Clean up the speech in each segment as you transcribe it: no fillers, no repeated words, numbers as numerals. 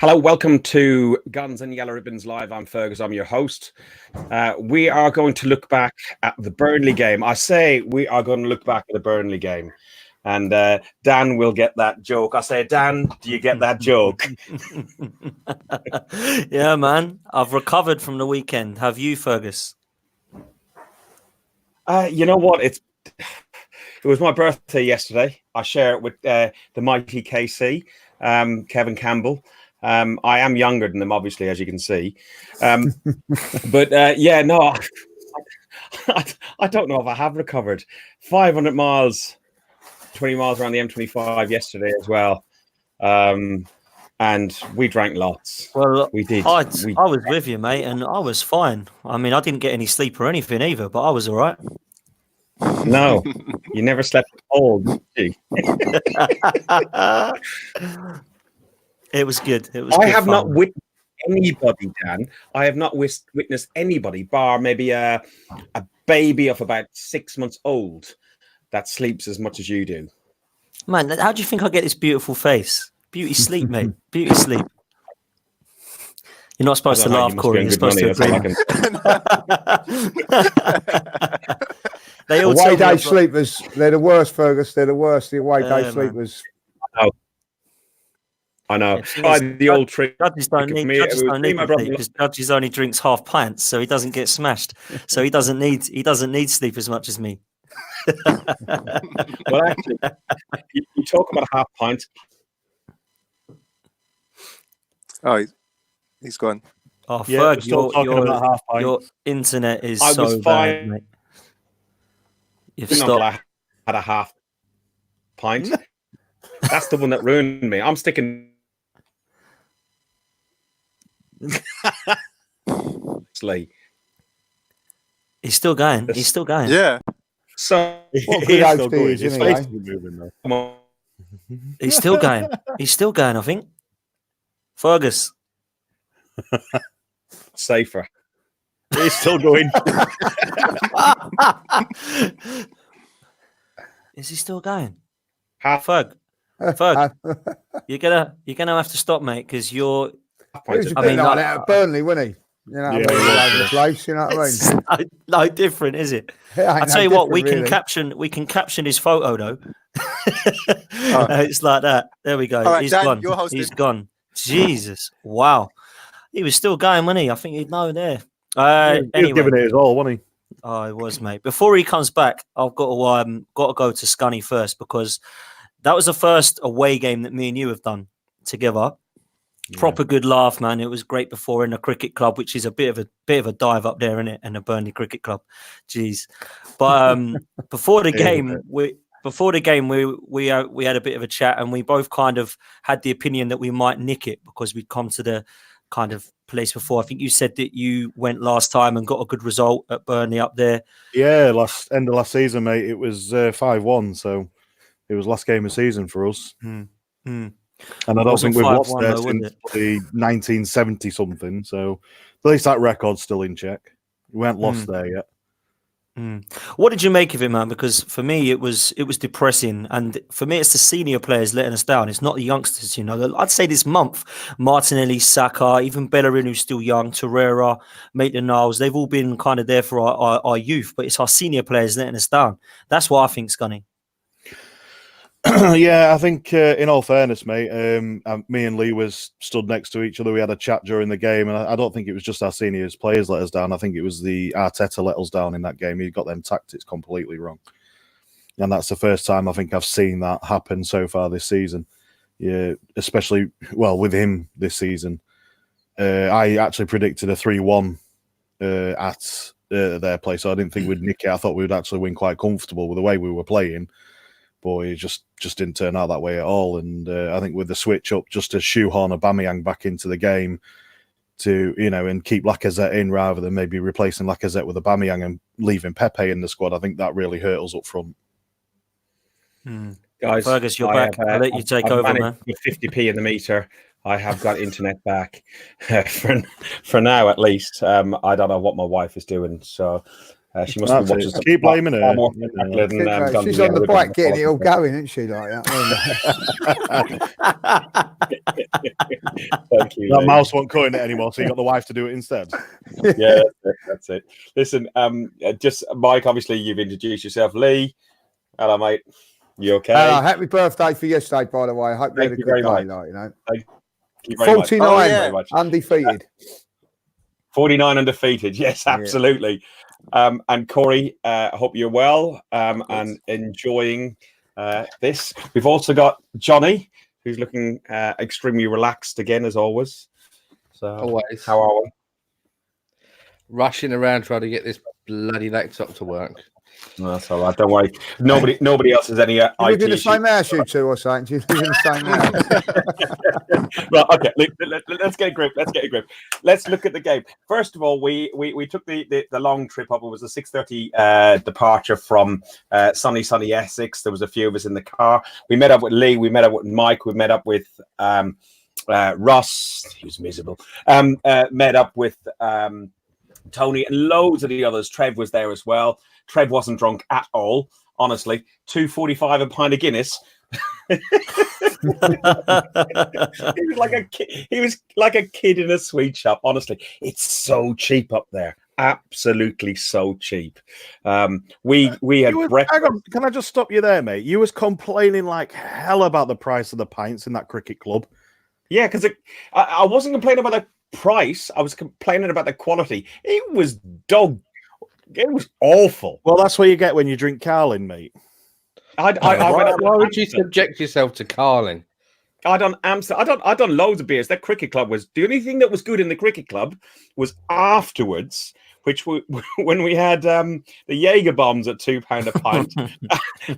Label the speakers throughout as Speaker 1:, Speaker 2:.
Speaker 1: Hello, welcome to Guns and Yellow Ribbons Live. I'm Fergus, I'm your host. We are going to look back at the Burnley game. I say we are going to look back at the Burnley game. And Dan will get that joke. I say, Dan, do you get that joke?
Speaker 2: Yeah, man. I've recovered from the weekend. Have you, Fergus?
Speaker 1: You know what? It was my birthday yesterday. I share it with the mighty KC, Kevin Campbell. I am younger than them, obviously, as you can see. But yeah, no, I don't know if I have recovered. 500 miles, 20 miles around the M25 yesterday as well. And we drank lots.
Speaker 2: Well,
Speaker 1: we did.
Speaker 2: I was with you, mate, and I was fine. I mean, I didn't get any sleep or anything either, but I was all right.
Speaker 1: No, you never slept cold, did you?
Speaker 2: It was good. It was.
Speaker 1: I
Speaker 2: good
Speaker 1: have
Speaker 2: fun.
Speaker 1: not witnessed anybody, Dan. I have not witnessed anybody, bar maybe a baby of about 6 months old, that sleeps as much as you do.
Speaker 2: Man, how do you think I get this beautiful face? Beauty sleep, mate. Beauty sleep. You're not supposed to laugh, Corey. You're supposed to agree.
Speaker 3: The away day sleepers, they're the worst, Fergus. They're the worst. The away day sleepers.
Speaker 1: I know.
Speaker 2: Yeah,
Speaker 1: the old trick.
Speaker 2: Judges don't need because Judges only drinks half pints, so he doesn't get smashed. So he doesn't need sleep as much as me.
Speaker 1: Well, actually, you talk about a half pint.
Speaker 4: Oh, he's gone.
Speaker 2: Oh,
Speaker 5: yeah,
Speaker 2: Ferg, your internet is so bad, mate. You've stopped.
Speaker 1: Had a half pint. That's the one that ruined me. I'm sticking.
Speaker 2: He's still going. He's still going.
Speaker 4: Yeah.
Speaker 1: So
Speaker 3: he's still going.
Speaker 1: Come on.
Speaker 2: He's still going. He's still going, I think. Fergus.
Speaker 1: Safer.
Speaker 5: He's still going.
Speaker 2: Is he still going?
Speaker 1: Half.
Speaker 2: Ferg, you're gonna have to stop, mate, because you're.
Speaker 3: He was a bit like that at Burnley, wasn't he? You know, all over the place. You know what I mean?
Speaker 2: No different, is it? I tell you what, we can caption his photo though. It's like that. There we go.
Speaker 4: Right,
Speaker 2: he's
Speaker 4: Dan,
Speaker 2: gone. He's gone. Jesus, wow. He was still going, wasn't he? I think he'd know there.
Speaker 5: He was giving it his all, wasn't he?
Speaker 2: Oh, it was, mate. Before he comes back, I've got to go to Scunny first, because that was the first away game that me and you have done together. Yeah. Proper good laugh, man. It was great before in a cricket club, which is a bit of a dive up there, isn't it? In a Burnley Cricket Club, jeez. But before the game, we had a bit of a chat, and we both kind of had the opinion that we might nick it because we'd come to the kind of place before. I think you said that you went last time and got a good result at Burnley up there.
Speaker 5: Yeah, end of last season, mate. It was 5-1, so it was last game of season for us. And I don't think we've lost there since the 1970 something. So at least that record's still in check. We haven't lost there yet.
Speaker 2: What did you make of it, man? Because for me, it was depressing, and for me, it's the senior players letting us down. It's not the youngsters, you know. I'd say this month, Martinelli, Saka, even Bellerin, who's still young, Torreira, Maitland-Niles, they've all been kind of there for our youth, but it's our senior players letting us down. That's what I think, Scunny.
Speaker 5: Yeah, I think in all fairness, mate, me and Lee stood next to each other. We had a chat during the game, and I don't think it was just our seniors players let us down. I think it was the Arteta let us down in that game. He got them tactics completely wrong. And that's the first time I think I've seen that happen so far this season. Yeah, especially, well, with him this season. I actually predicted a 3-1 at their place, so I didn't think we'd nick it. I thought we would actually win quite comfortable with the way we were playing. But it just didn't turn out that way at all. And I think with the switch up, just to shoehorn Aubameyang back into the game to, you know, and keep Lacazette in rather than maybe replacing Lacazette with Aubameyang and leaving Pepe in the squad, I think that really hurt us up front.
Speaker 1: Guys,
Speaker 2: Fergus, you're back. I'll let you take over, man.
Speaker 1: With 50p in the meter, I have got internet back for now, at least. I don't know what my wife is doing, so She must be watching.
Speaker 5: Keep blaming her.
Speaker 3: She's on the bike getting it all going, isn't she? Like that.
Speaker 1: Thank you.
Speaker 5: That mouse won't cut in it anymore, so you got the wife to do it instead.
Speaker 1: Yeah, that's it. Listen, just Mike. Obviously, you've introduced yourself. Lee, hello, mate. You okay?
Speaker 3: Happy birthday for yesterday, by the way. I hope you had a good day. Like,
Speaker 1: Thank you very
Speaker 3: 49
Speaker 1: much.
Speaker 3: undefeated.
Speaker 1: 49 undefeated. Yes, absolutely. And Corey, I hope you're well and enjoying this. We've also got Johnny, who's looking extremely relaxed again, as always. So,
Speaker 6: always.
Speaker 1: How are we?
Speaker 6: Rushing around trying to get this bloody laptop to work.
Speaker 1: No, that's all right. Don't worry. Nobody else has any
Speaker 3: You live
Speaker 1: IT
Speaker 3: in the
Speaker 1: issues.
Speaker 3: same house, you two, or something? Do you live in the same house?
Speaker 1: Well, okay. Let's get a grip. Let's look at the game. First of all, we took the long trip up. It was a 6:30 departure from sunny Essex. There was a few of us in the car. We met up with Lee. We met up with Mike. We met up with Ross. He was miserable. Met up with Tony and loads of the others. Trev was there as well. Trev wasn't drunk at all, honestly. 2.45 a pint of Guinness. He was like a kid. He was like a kid in a sweet shop. Honestly, it's so cheap up there. Absolutely so cheap. We had breakfast.
Speaker 5: Hang on, can I just stop you there, mate? You was complaining like hell about the price of the pints in that cricket club.
Speaker 1: Yeah, because I wasn't complaining about the price. I was complaining about the quality. It was dog. It was awful.
Speaker 5: Well, that's what you get when you drink Carling, mate.
Speaker 6: Why would you subject yourself to Carling?
Speaker 1: I done Amsterdam. I done loads of beers. That cricket club was the only thing that was good in the cricket club was afterwards, which when we had the Jaeger bombs at £2 a pint,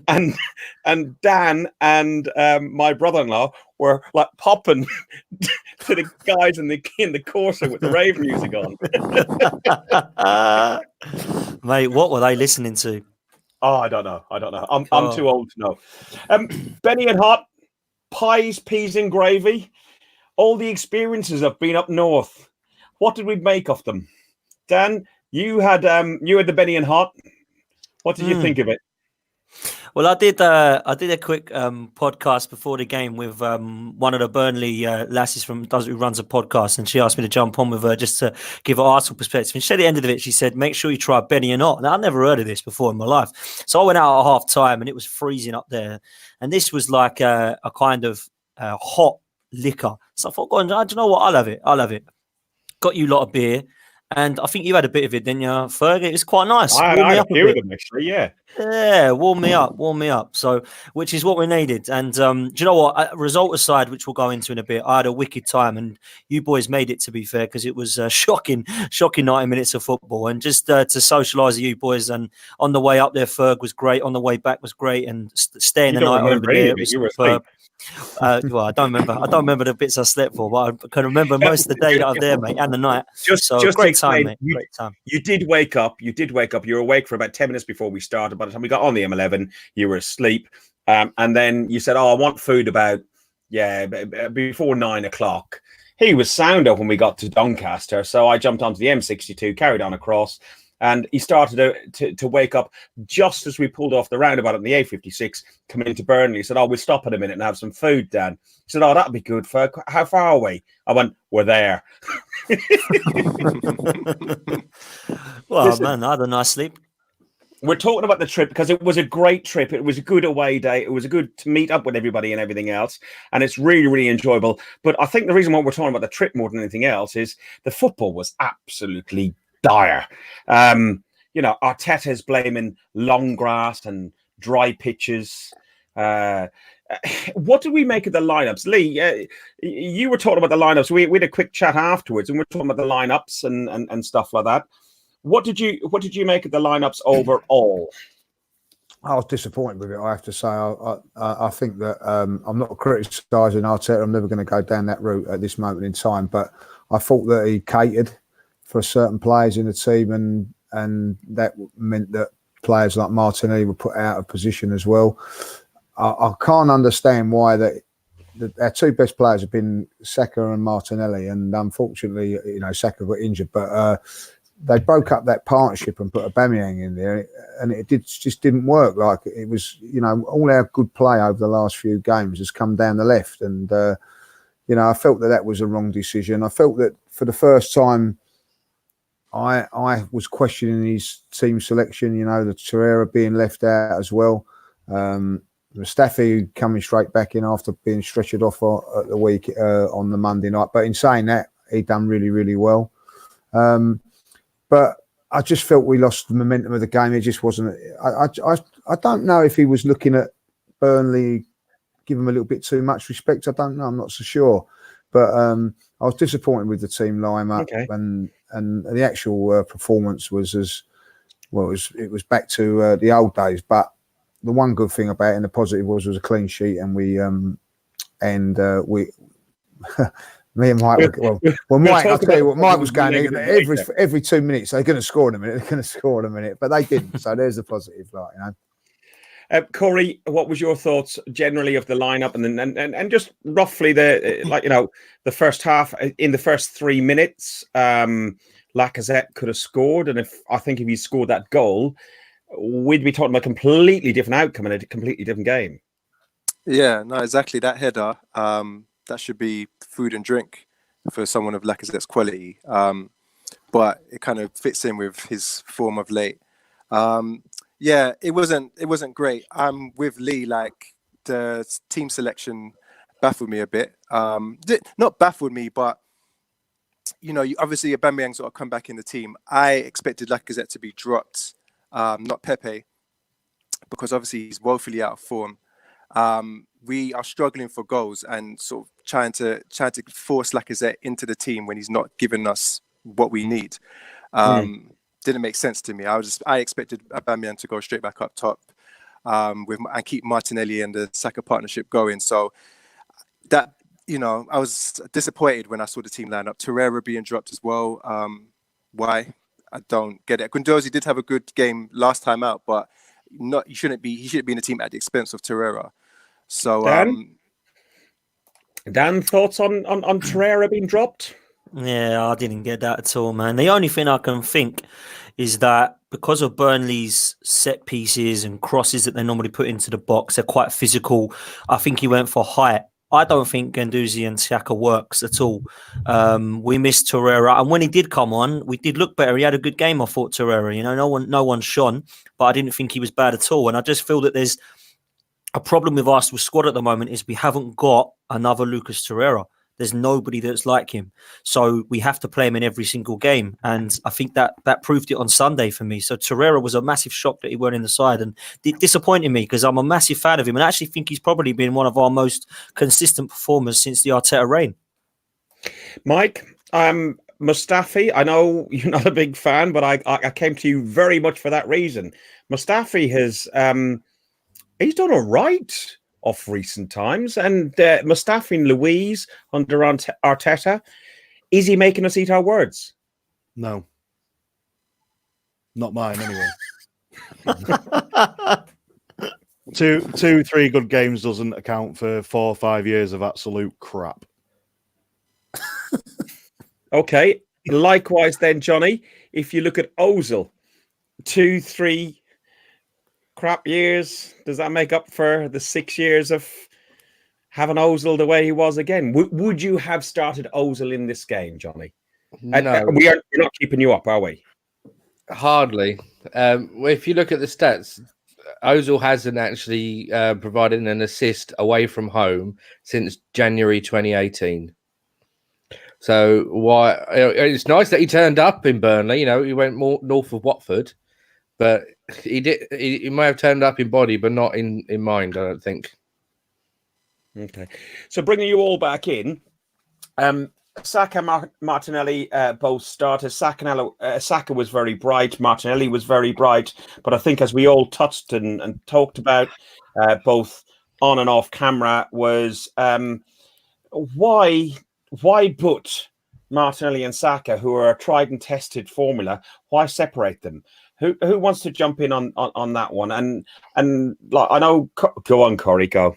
Speaker 1: and Dan and my brother-in-law were like popping to the guys in the Corsa with the rave music on.
Speaker 2: Mate, what were they listening to?
Speaker 1: Oh, I don't know. I'm too old to know. Benny and Hot, pies, peas and gravy. All the experiences I've been up north. What did we make of them? Dan, you had the Benny and Hot. What did you think of it?
Speaker 2: Well, I did a quick podcast before the game with one of the Burnley lasses who runs a podcast, and she asked me to jump on with her just to give her Arsenal perspective. And she said at the end of it, she said, "Make sure you try Benny and Hot." Now, I've never heard of this before in my life, so I went out at half time, and it was freezing up there, and this was like a kind of hot liquor. So I thought, "God, do you know what? I'll have it." Got you a lot of beer. And I think you had a bit of it, didn't you, Ferg? It was quite nice.
Speaker 1: I had a few of them, actually, yeah.
Speaker 2: Yeah, warm me up. So, which is what we needed. And do you know what? Result aside, which we'll go into in a bit, I had a wicked time, and you boys made it, to be fair, because it was shocking 90 minutes of football. And just to socialise with you boys, and on the way up there, Ferg was great. On the way back was great, and staying the night over there was superb. Well, I don't remember the bits I slept for, but I can remember most of the day that I was there, mate, and the night. Just great time, mate. Great time.
Speaker 1: You did wake up. You were awake for about 10 minutes before we started. By the time we got on the M11, you were asleep. And then you said, "Oh, I want food about before 9 o'clock." He was sound up when we got to Doncaster, so I jumped onto the M62, carried on across. And he started to wake up just as we pulled off the roundabout on the A56 coming into Burnley. He said, "Oh, we'll stop in a minute and have some food, Dan." He said, "Oh, that'd be good. How far are we?" I went, "We're there."
Speaker 2: Well, listen, man, I had a nice sleep.
Speaker 1: We're talking about the trip because it was a great trip. It was a good away day. It was a good to meet up with everybody and everything else. And it's really, really enjoyable. But I think the reason why we're talking about the trip more than anything else is the football was absolutely dire. Arteta's blaming long grass and dry pitches. What did we make of the lineups? Lee, you were talking about the lineups. We had a quick chat afterwards, and we're talking about the lineups and stuff like that. What did you make of the lineups overall?
Speaker 3: I was disappointed with it, I have to say. I think that I'm not criticising Arteta. I'm never going to go down that route at this moment in time. But I thought that he catered for certain players in the team, and that meant that players like Martinelli were put out of position as well. I can't understand why our two best players have been Saka and Martinelli, and unfortunately, Saka got injured. But they broke up that partnership and put Aubameyang in there, and just didn't work. Like it was, all our good play over the last few games has come down the left, and I felt that was a wrong decision. I felt that for the first time, I was questioning his team selection. The Torreira being left out as well. Mustafi coming straight back in after being stretchered off at the week on the Monday night. But in saying that, he done really, really well. But I just felt we lost the momentum of the game. It just wasn't. I don't know if he was looking at Burnley, give him a little bit too much respect. I don't know. I'm not so sure. But I was disappointed with the team lineup, and the actual performance was as well. It was back to the old days. But the one good thing about it, and the positive was a clean sheet, and we me and Mike. Mike, I'll tell you what, Mike was going every 2 minutes. They're going to score in a minute. They're going to score in a minute, but they didn't. So there's the positive,
Speaker 1: Corey, what was your thoughts generally of the lineup, and just roughly the first half? In the first 3 minutes, Lacazette could have scored, and if he scored that goal, we'd be talking about a completely different outcome in a completely different game.
Speaker 4: Yeah, no, exactly. That header, that should be food and drink for someone of Lacazette's quality. But it kind of fits in with his form of late. Yeah, it wasn't great. I'm with Lee. Like, the team selection baffled me a bit. Not baffled me, but obviously Aubameyang sort of come back in the team. I expected Lacazette to be dropped, not Pepe, because obviously he's woefully out of form. We are struggling for goals and sort of trying to force Lacazette into the team when he's not giving us what we need. Didn't make sense to me. I expected Aubameyang to go straight back up top and keep Martinelli and the Saka partnership going. So that, I was disappointed when I saw the team line up. Torreira being dropped as well. Why? I don't get it. Guendouzi did have a good game last time out, but he shouldn't be in the team at the expense of Torreira. So
Speaker 1: Dan, thoughts on Torreira being dropped?
Speaker 2: Yeah, I didn't get that at all, man. The only thing I can think is that because of Burnley's set pieces and crosses that they normally put into the box, they're quite physical. I think he went for height. I don't think Guendouzi and Saka works at all. We missed Torreira, and when he did come on, we did look better. He had a good game, I thought, Torreira. No one shone, but I didn't think he was bad at all. And I just feel that there's a problem with Arsenal's squad at the moment is we haven't got another Lucas Torreira. There's nobody that's like him. So we have to play him in every single game. And I think that proved it on Sunday for me. So Torreira was a massive shock that he weren't in the side, and it disappointed me because I'm a massive fan of him. And I actually think he's probably been one of our most consistent performers since the Arteta reign.
Speaker 1: Mike, Mustafi, I know you're not a big fan, but I came to you very much for that reason. Mustafi has, he's done all right of recent times, and Mustafi and Luiz under Arteta, is he making us eat our words?
Speaker 5: No, not mine anyway. 2-3 good games doesn't account for 4 or 5 years of absolute crap.
Speaker 1: Okay, likewise then, Johnny, if you look at Ozil, 2-3 crap years, does that make up for the 6 years of having Ozil the way he was again? Would you have started Ozil in this game, Johnny?
Speaker 6: No,
Speaker 1: we're not keeping you up, are we?
Speaker 6: Hardly. If you look at the stats, Ozil hasn't actually provided an assist away from home since January 2018. So why? It's nice that he turned up in Burnley. He went more north of Watford, but he did. He may have turned up in body, but not in mind. I don't think.
Speaker 1: Okay, so bringing you all back in, Saka, Martinelli both started. Saka was very bright. Martinelli was very bright. But I think, as we all touched and talked about, both on and off camera, was why put Martinelli and Saka, who are a tried and tested formula, why separate them? Who wants to jump in on that one? And like, I know, go on, Corey, go.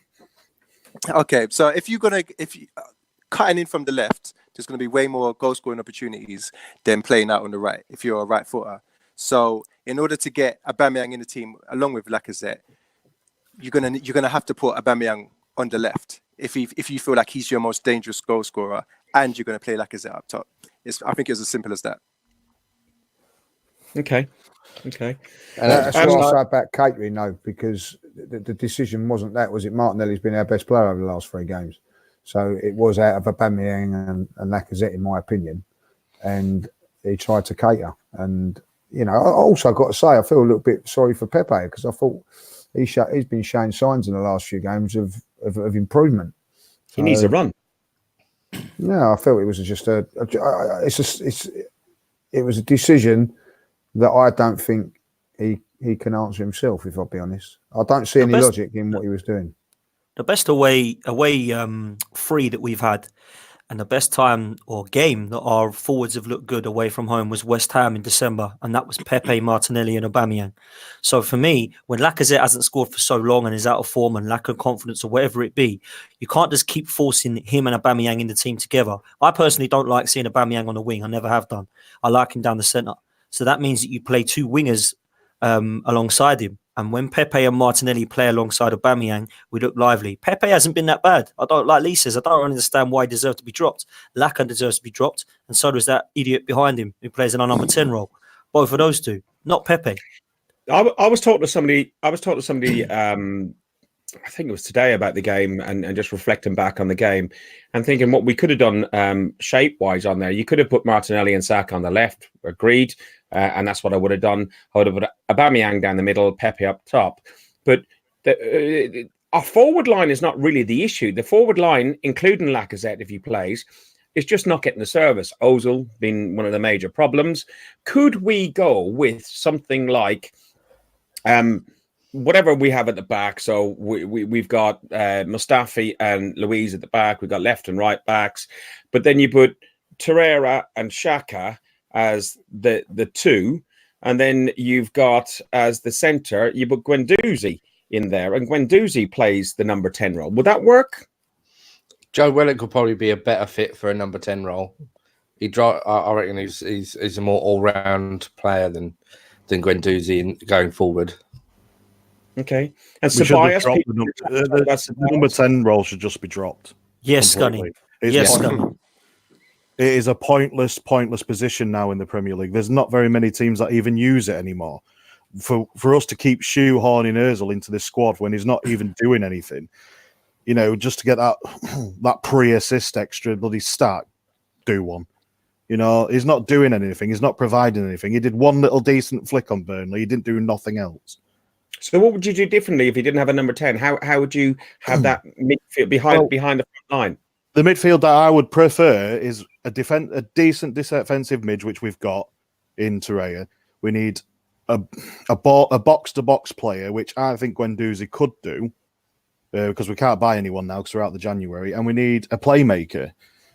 Speaker 4: Okay, so if you cutting in from the left, There's going to be way more goal scoring opportunities than playing out on the right if you're a right footer. So in order to get Aubameyang in the team along with Lacazette, you're gonna have to put Aubameyang on the left if you feel like he's your most dangerous goal scorer, and you're going to play Lacazette up top. I think it's as simple as that.
Speaker 1: Okay.
Speaker 6: And
Speaker 3: That's what I say about catering, though, because the decision wasn't that, was it? Martinelli's been our best player over the last 3 games. So it was out of Aubameyang and Lacazette, in my opinion. And he tried to cater. And, you know, I also got to say, I feel a little bit sorry for Pepe, because I thought he's been showing signs in the last few games of improvement.
Speaker 1: He needs a run.
Speaker 3: No, I felt it was just it was a decision that I don't think he can answer himself, if I'll be honest. I don't see any logic in what he was doing.
Speaker 2: The best away free that we've had, and the best time or game that our forwards have looked good away from home was West Ham in December, and that was Pepe, Martinelli, and Aubameyang. So for me, when Lacazette hasn't scored for so long and is out of form and lack of confidence or whatever it be, you can't just keep forcing him and Aubameyang in the team together. I personally don't like seeing Aubameyang on the wing. I never have done. I like him down the centre. So that means that you play 2 wingers alongside him. And when Pepe and Martinelli play alongside Aubameyang, we look lively. Pepe hasn't been that bad. I don't, like Lee says, I don't understand why he deserves to be dropped. Laka deserves to be dropped, and so does that idiot behind him who plays in a number 10 role. Both of those two, not Pepe.
Speaker 1: I was talking to somebody. I think it was today, about the game, and just reflecting back on the game and thinking what we could have done shape-wise on there. You could have put Martinelli and Saka on the left, agreed, and that's what I would have done. I would have put Aubameyang down the middle, Pepe up top. But our forward line is not really the issue. The forward line, including Lacazette if he plays, is just not getting the service. Ozil being one of the major problems. Could we go with something like whatever we have at the back? So we've got Mustafi and Luiz at the back. We've got left and right backs. But then you put Torreira and Xhaka as the 2. And then you've got, as the centre, you put Guendouzi in there. And Guendouzi plays the number 10 role. Would that work?
Speaker 6: Joe Willock could probably be a better fit for a number 10 role. I reckon he's a more all-round player than Guendouzi going forward.
Speaker 1: Okay. And Ceballos,
Speaker 5: the number 10 role should just be dropped.
Speaker 2: Yes, Scunny. Yes, Scunny.
Speaker 5: It is a pointless position now in the Premier League. There's not very many teams that even use it anymore. For us to keep shoehorning Ozil into this squad when he's not even doing anything, you know, just to get that pre-assist extra bloody stat, do one. You know, he's not doing anything. He's not providing anything. He did one little decent flick on Burnley. He didn't do nothing else.
Speaker 1: So what would you do differently if you didn't have a number 10? How would you have that midfield behind the front line?
Speaker 5: The midfield that I would prefer is a decent defensive mid, which we've got in Torreira. We need a box-to-box player, which I think Guendouzi could do, because we can't buy anyone now because we're out the January. And we need a playmaker,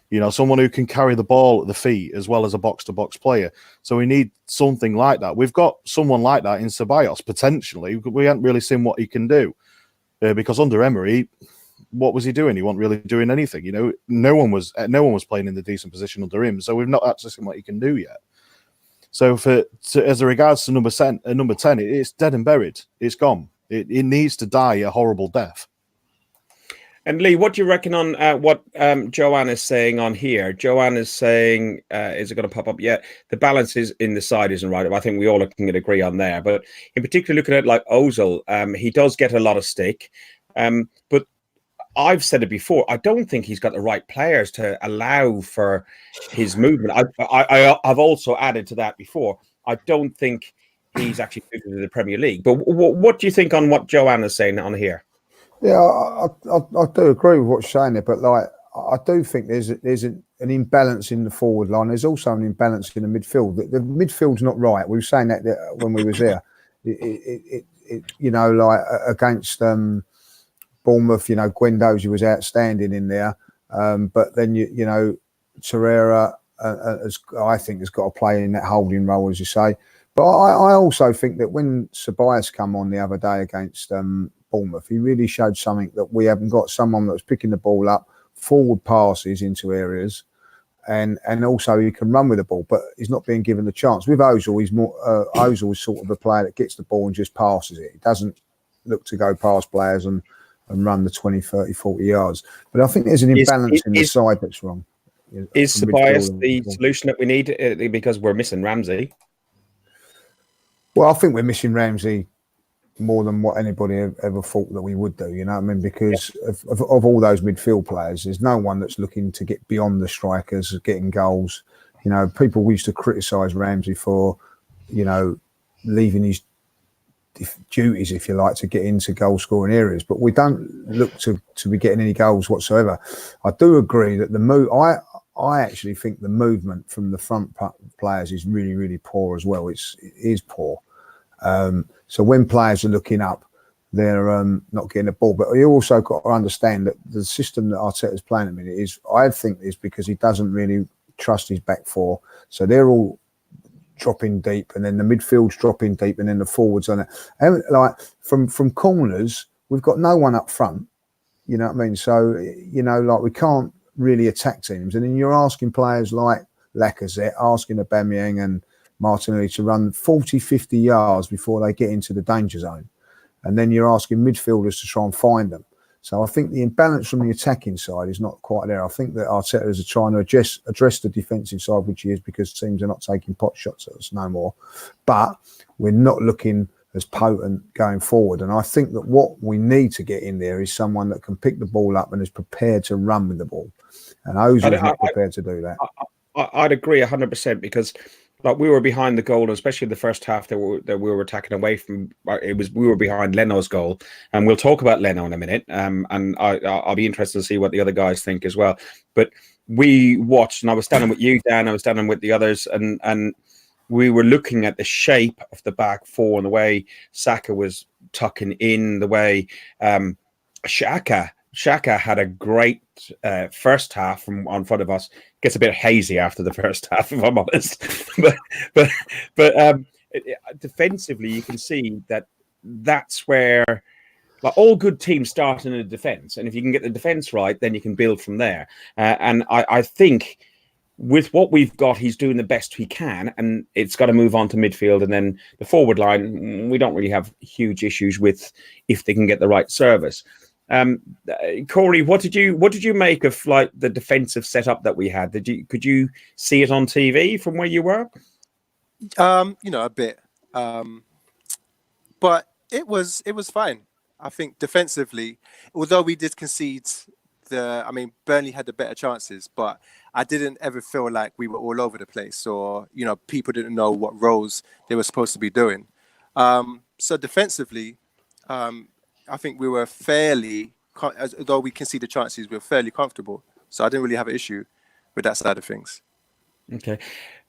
Speaker 5: you know, someone who can carry the ball at the feet as well as a box-to-box player. So we need something like that. We've got someone like that in Ceballos, potentially. We haven't really seen what he can do, because under Emery, what was he doing? He wasn't really doing anything. You know, no one was playing in the decent position under him. So we've not actually seen what he can do yet. So as regards to number 10, it's dead and buried. It's gone. It needs to die a horrible death.
Speaker 1: And Lee, what do you reckon on what Joanne is saying on here? Joanne is saying, is it going to pop up yet? The balance is in the side isn't right. I think we all can agree on there. But in particular, looking at like Ozil, he does get a lot of stick. But I've said it before, I don't think he's got the right players to allow for his movement. I've also added to that before. I don't think he's actually suited to the Premier League. But what do you think on what Joanne is saying on here?
Speaker 3: Yeah, I do agree with what you're saying there, but like I do think there's an imbalance in the forward line. There's also an imbalance in the midfield. The midfield's not right. We were saying that when we was there. It you know, like against Bournemouth, you know, Guendouzi was outstanding in there, but then you know, Torreira I think has got to play in that holding role, as you say. But I also think that when Ceballos come on the other day against Bournemouth, he really showed something that we haven't got. Someone that was picking the ball up, forward passes into areas, and also he can run with the ball, but he's not being given the chance. With Ozil, he's more Ozil is sort of a player that gets the ball and just passes it. He doesn't look to go past players and run the 20, 30, 40 yards. But I think there's an imbalance in the side that's wrong.
Speaker 1: Is Ceballos the solution that we need because we're missing Ramsey?
Speaker 3: Well, I think we're missing Ramsey more than what anybody ever thought that we would do. You know what I mean? Because of all those midfield players, there's no one that's looking to get beyond the strikers, getting goals. You know, people used to criticise Ramsey for, you know, leaving his duties, if you like, to get into goal scoring areas, but we don't look to be getting any goals whatsoever. I do agree that the move. I actually think the movement from the front players is really, really poor as well. It is poor. So when players are looking up, they're not getting the ball. But you also got to understand that the system that Arteta's playing at the minute is, I think, is because he doesn't really trust his back four. So they're all dropping deep, and then the midfield's dropping deep, and then the forwards on it. And like from corners, we've got no one up front. You know what I mean? So, you know, like, we can't really attack teams. And then you're asking players like Lacazette, asking Aubameyang and Martinelli to run 40, 50 yards before they get into the danger zone. And then you're asking midfielders to try and find them. So I think the imbalance from the attacking side is not quite there. I think that Arteta is trying to address the defensive side, which he is, because teams are not taking pot shots at us no more. But we're not looking as potent going forward. And I think that what we need to get in there is someone that can pick the ball up and is prepared to run with the ball. And Ozil is not prepared to do that.
Speaker 1: I'd agree 100%, because like, we were behind the goal, especially in the first half that we were attacking away from. We were behind Leno's goal, and we'll talk about Leno in a minute. And I'll be interested to see what the other guys think as well. But we watched, and I was standing with you, Dan. I was standing with the others, and we were looking at the shape of the back four and the way Saka was tucking in, the way Xhaka had a great first half from on front of us. Gets a bit hazy after the first half, if I'm honest. but defensively, you can see that that's where, like, all good teams start in a defense, and if you can get the defense right, then you can build from there. And I think with what we've got, he's doing the best he can, and it's got to move on to midfield, and then the forward line. We don't really have huge issues with if they can get the right service. Corey, what did you make of, like, the defensive setup that we had? Could you see it on TV from where you were?
Speaker 4: You know, a bit, but it was fine. I think defensively, although we did concede, Burnley had the better chances, but I didn't ever feel like we were all over the place, or, you know, people didn't know what roles they were supposed to be doing. So defensively, I think we were although we can see the chances, we were fairly comfortable. So I didn't really have an issue with that side of things. Okay.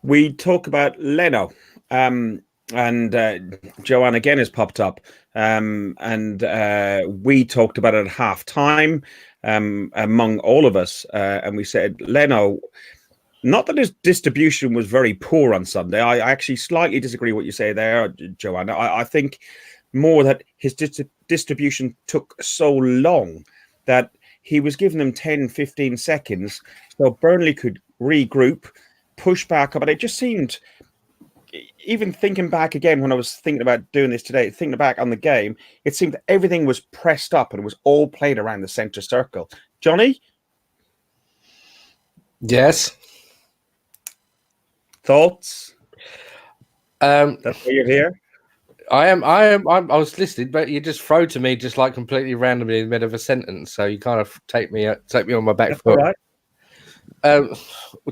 Speaker 1: We talk about Leno, and Joanne again has popped up. And we talked about it at half time among all of us. And we said, Leno, not that his distribution was very poor on Sunday. I actually slightly disagree what you say there, Joanne. I think more that his distribution took so long that he was giving them 10, 15 seconds so Burnley could regroup, push back up. And it just seemed, even thinking back again when I was thinking about doing this today, thinking back on the game, it seemed that everything was pressed up and it was all played around the centre circle. Johnny?
Speaker 6: Yes.
Speaker 1: Thoughts?
Speaker 6: That's
Speaker 1: why you're here?
Speaker 6: I was listening, but you just throw to me just like completely randomly in the middle of a sentence, so you kind of take me on my back foot. Right.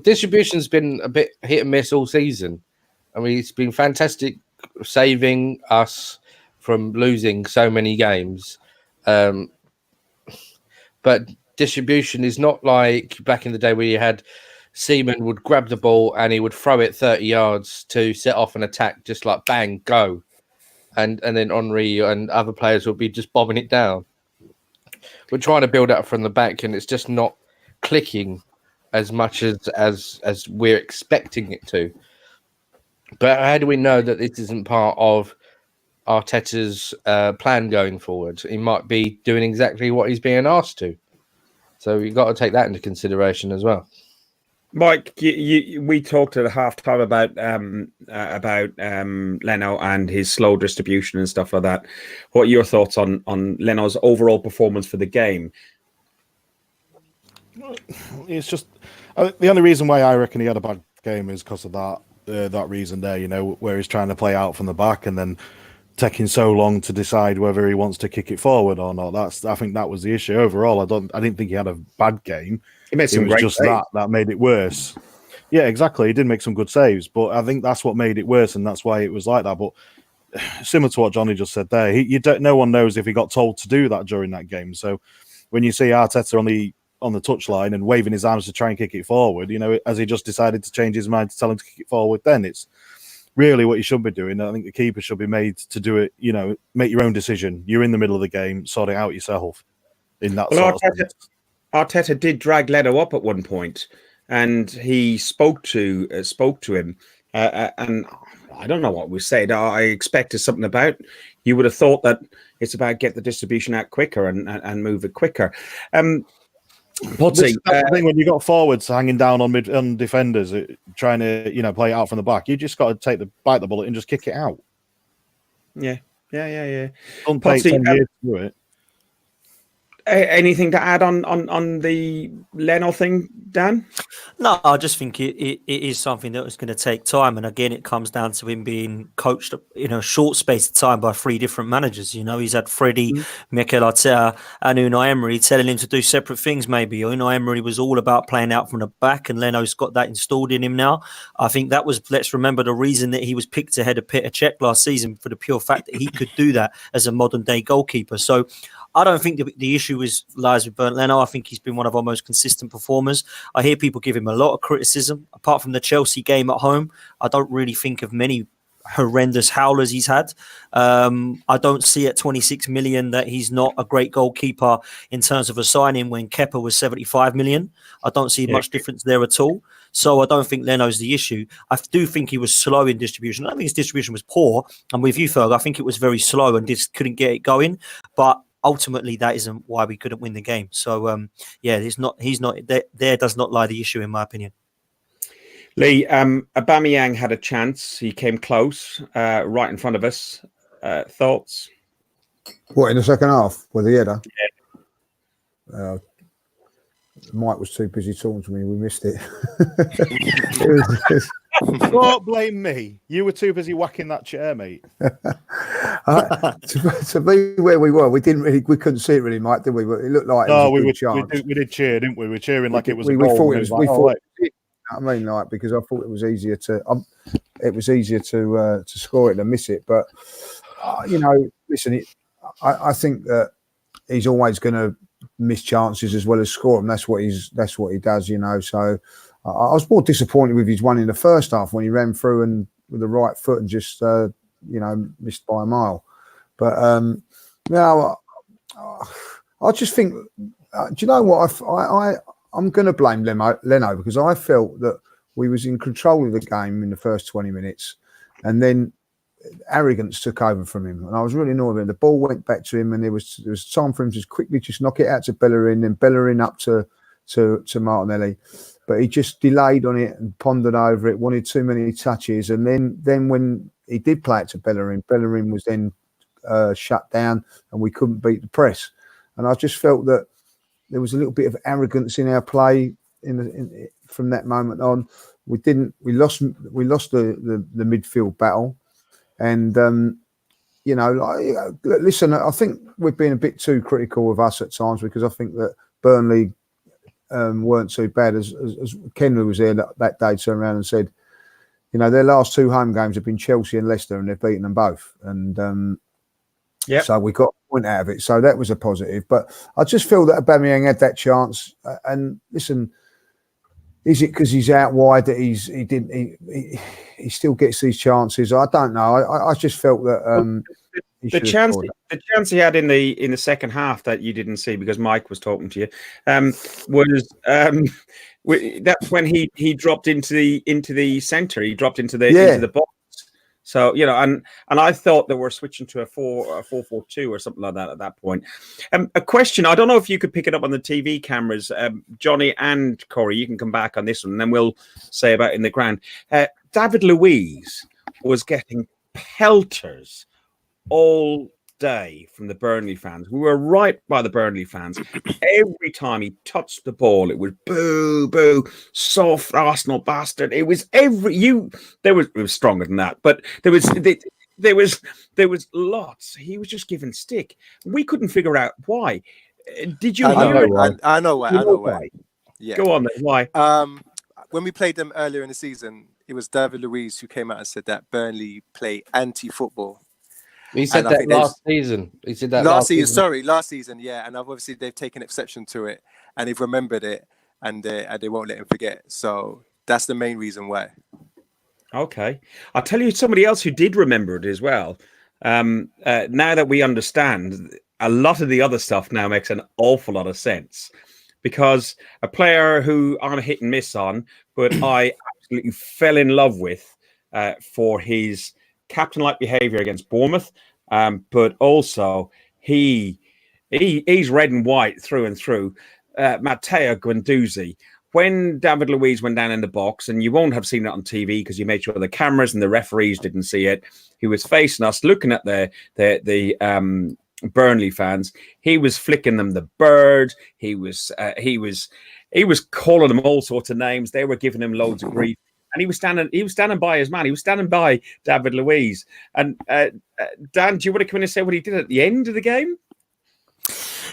Speaker 6: Distribution's been a bit hit and miss all season. I mean, it's been fantastic saving us from losing so many games, but distribution is not like back in the day where you had Seaman would grab the ball and he would throw it 30 yards to set off an attack, just like bang, go. And then Henry and other players will be just bobbing it down. We're trying to build up from the back, and it's just not clicking as much as we're expecting it to. But how do we know that this isn't part of Arteta's plan going forward? He might be doing exactly what he's being asked to. So you've got to take that into consideration as well.
Speaker 1: Mike, we talked at half time about Leno and his slow distribution and stuff like that. What are your thoughts on Leno's overall performance for the game?
Speaker 5: It's just the only reason why I reckon he had a bad game is because of that reason there. You know, where he's trying to play out from the back and then taking so long to decide whether he wants to kick it forward or not. I think that was the issue overall. I didn't think he had a bad game.
Speaker 1: He made some
Speaker 5: it was
Speaker 1: great
Speaker 5: just
Speaker 1: saves.
Speaker 5: that made it worse. Yeah, exactly. He did make some good saves, but I think that's what made it worse, and that's why it was like that. But similar to what Johnny just said there, no one knows if he got told to do that during that game. So when you see Arteta on the touchline and waving his arms to try and kick it forward, you know, as he just decided to change his mind to tell him to kick it forward, then it's really what you should be doing. I think the keeper should be made to do it. You know, make your own decision. You're in the middle of the game, sort it out yourself. In that
Speaker 1: Well,
Speaker 5: sort of sense.
Speaker 1: Arteta did drag Leno up at one point, and he spoke to him, and I don't know what was said. I expected something about. You would have thought that it's about get the distribution out quicker and move it quicker.
Speaker 5: That's the thing when you got forwards hanging down on defenders, trying to play it out from the back. You just got to bite the bullet and just kick it out.
Speaker 1: Yeah.
Speaker 5: Don't take 10 years to do it.
Speaker 1: Anything to add on the Leno thing, Dan?
Speaker 2: No, I just think it is something that was going to take time. And again, it comes down to him being coached in a short space of time by 3 different managers. You know, he's had Freddie, Mikel Arteta and Unai Emery telling him to do separate things maybe. Unai Emery was all about playing out from the back, and Leno's got that installed in him now. I think that was, let's remember, the reason that he was picked ahead of Petr Cech last season, for the pure fact that he could do that as a modern-day goalkeeper. So I don't think the issue lies with Bernd Leno. I think he's been one of our most consistent performers. I hear people give him a lot of criticism. Apart from the Chelsea game at home, I don't really think of many horrendous howlers he's had. I don't see at 26 million that he's not a great goalkeeper in terms of a signing when Kepa was 75 million. I don't see much difference there at all. So I don't think Leno's the issue. I do think he was slow in distribution. I don't think his distribution was poor. And with you, Ferg, I think it was very slow and just couldn't get it going. But ultimately, that isn't why we couldn't win the game. So, he's not there does not lie the issue, in my opinion.
Speaker 1: Lee, Aubameyang had a chance. He came close, right in front of us. Thoughts?
Speaker 3: What, in the second half with the header? Yeah. Mike was too busy talking to me. We missed it.
Speaker 5: Don't blame me. You were too busy whacking that chair, mate.
Speaker 3: To be where we were, we couldn't see it really, Mike, did we? But it looked like
Speaker 5: we did cheer, didn't we? We were cheering like it was a
Speaker 3: we
Speaker 5: goal.
Speaker 3: thought it was. I mean, like, because I thought it was easier to score it than miss it. But listen, I think that he's always going to miss chances as well as score them. That's what he does, you know. So I was more disappointed with his one in the first half when he ran through and with the right foot and just missed by a mile. But I just think, do you know what? I'm going to blame Leno because I felt that we was in control of the game in the first 20 minutes, and then arrogance took over from him, and I was really annoyed with him. The ball went back to him, and there was time for him to quickly just knock it out to Bellerin, then Bellerin up to Martinelli, but he just delayed on it and pondered over it, wanted too many touches, and then when he did play it to Bellerin was then shut down, and we couldn't beat the press. And I just felt that there was a little bit of arrogance in our play from that moment on. We lost the midfield battle. And, listen, I think we've been a bit too critical of us at times because I think that Burnley weren't too bad. As Kenley was there that day, turned around and said, their last 2 home games have been Chelsea and Leicester, and they've beaten them both. And so we got a point out of it. So that was a positive. But I just feel that Aubameyang had that chance. And listen, is it because he's out wide that he still gets these chances? I don't know. I just felt that
Speaker 1: the chance he had in the second half that you didn't see because Mike was talking to you was that's when he dropped into the centre. He dropped into the box. So and I thought they were switching to a 4-4-2 or something like that at that point. A question: I don't know if you could pick it up on the TV cameras, Johnny and Corey. You can come back on this one, and then we'll say about in the ground. David Luiz was getting pelters all day from the Burnley fans. We were right by the Burnley fans. Every time he touched the ball, it was boo, boo, soft Arsenal bastard. It was it was stronger than that, but there was lots. He was just giving stick. We couldn't figure out why. Did you hear it?
Speaker 4: I know why. Yeah.
Speaker 1: Go on then. Why?
Speaker 4: When we played them earlier in the season, it was David Luiz who came out and said that Burnley play anti-football.
Speaker 6: He said that last season. He said that
Speaker 4: last season. Sorry, last season. Yeah, and obviously they've taken exception to it, and they've remembered it, and they won't let him forget. So that's the main reason why.
Speaker 1: Okay, I'll tell you somebody else who did remember it as well. Now that we understand, a lot of the other stuff now makes an awful lot of sense, because a player who I'm a hit and miss on, but I absolutely fell in love with for his captain-like behaviour against Bournemouth, but also he's red and white through and through. Matteo Guendouzi. When David Luiz went down in the box, and you won't have seen it on TV because you made sure the cameras and the referees didn't see it, he was facing us, looking at the Burnley fans. He was flicking them the bird. He was calling them all sorts of names. They were giving him loads of grief. And he was standing by his man. He was standing by David Luiz. And Dan, do you want to come in and say what he did at the end of the game?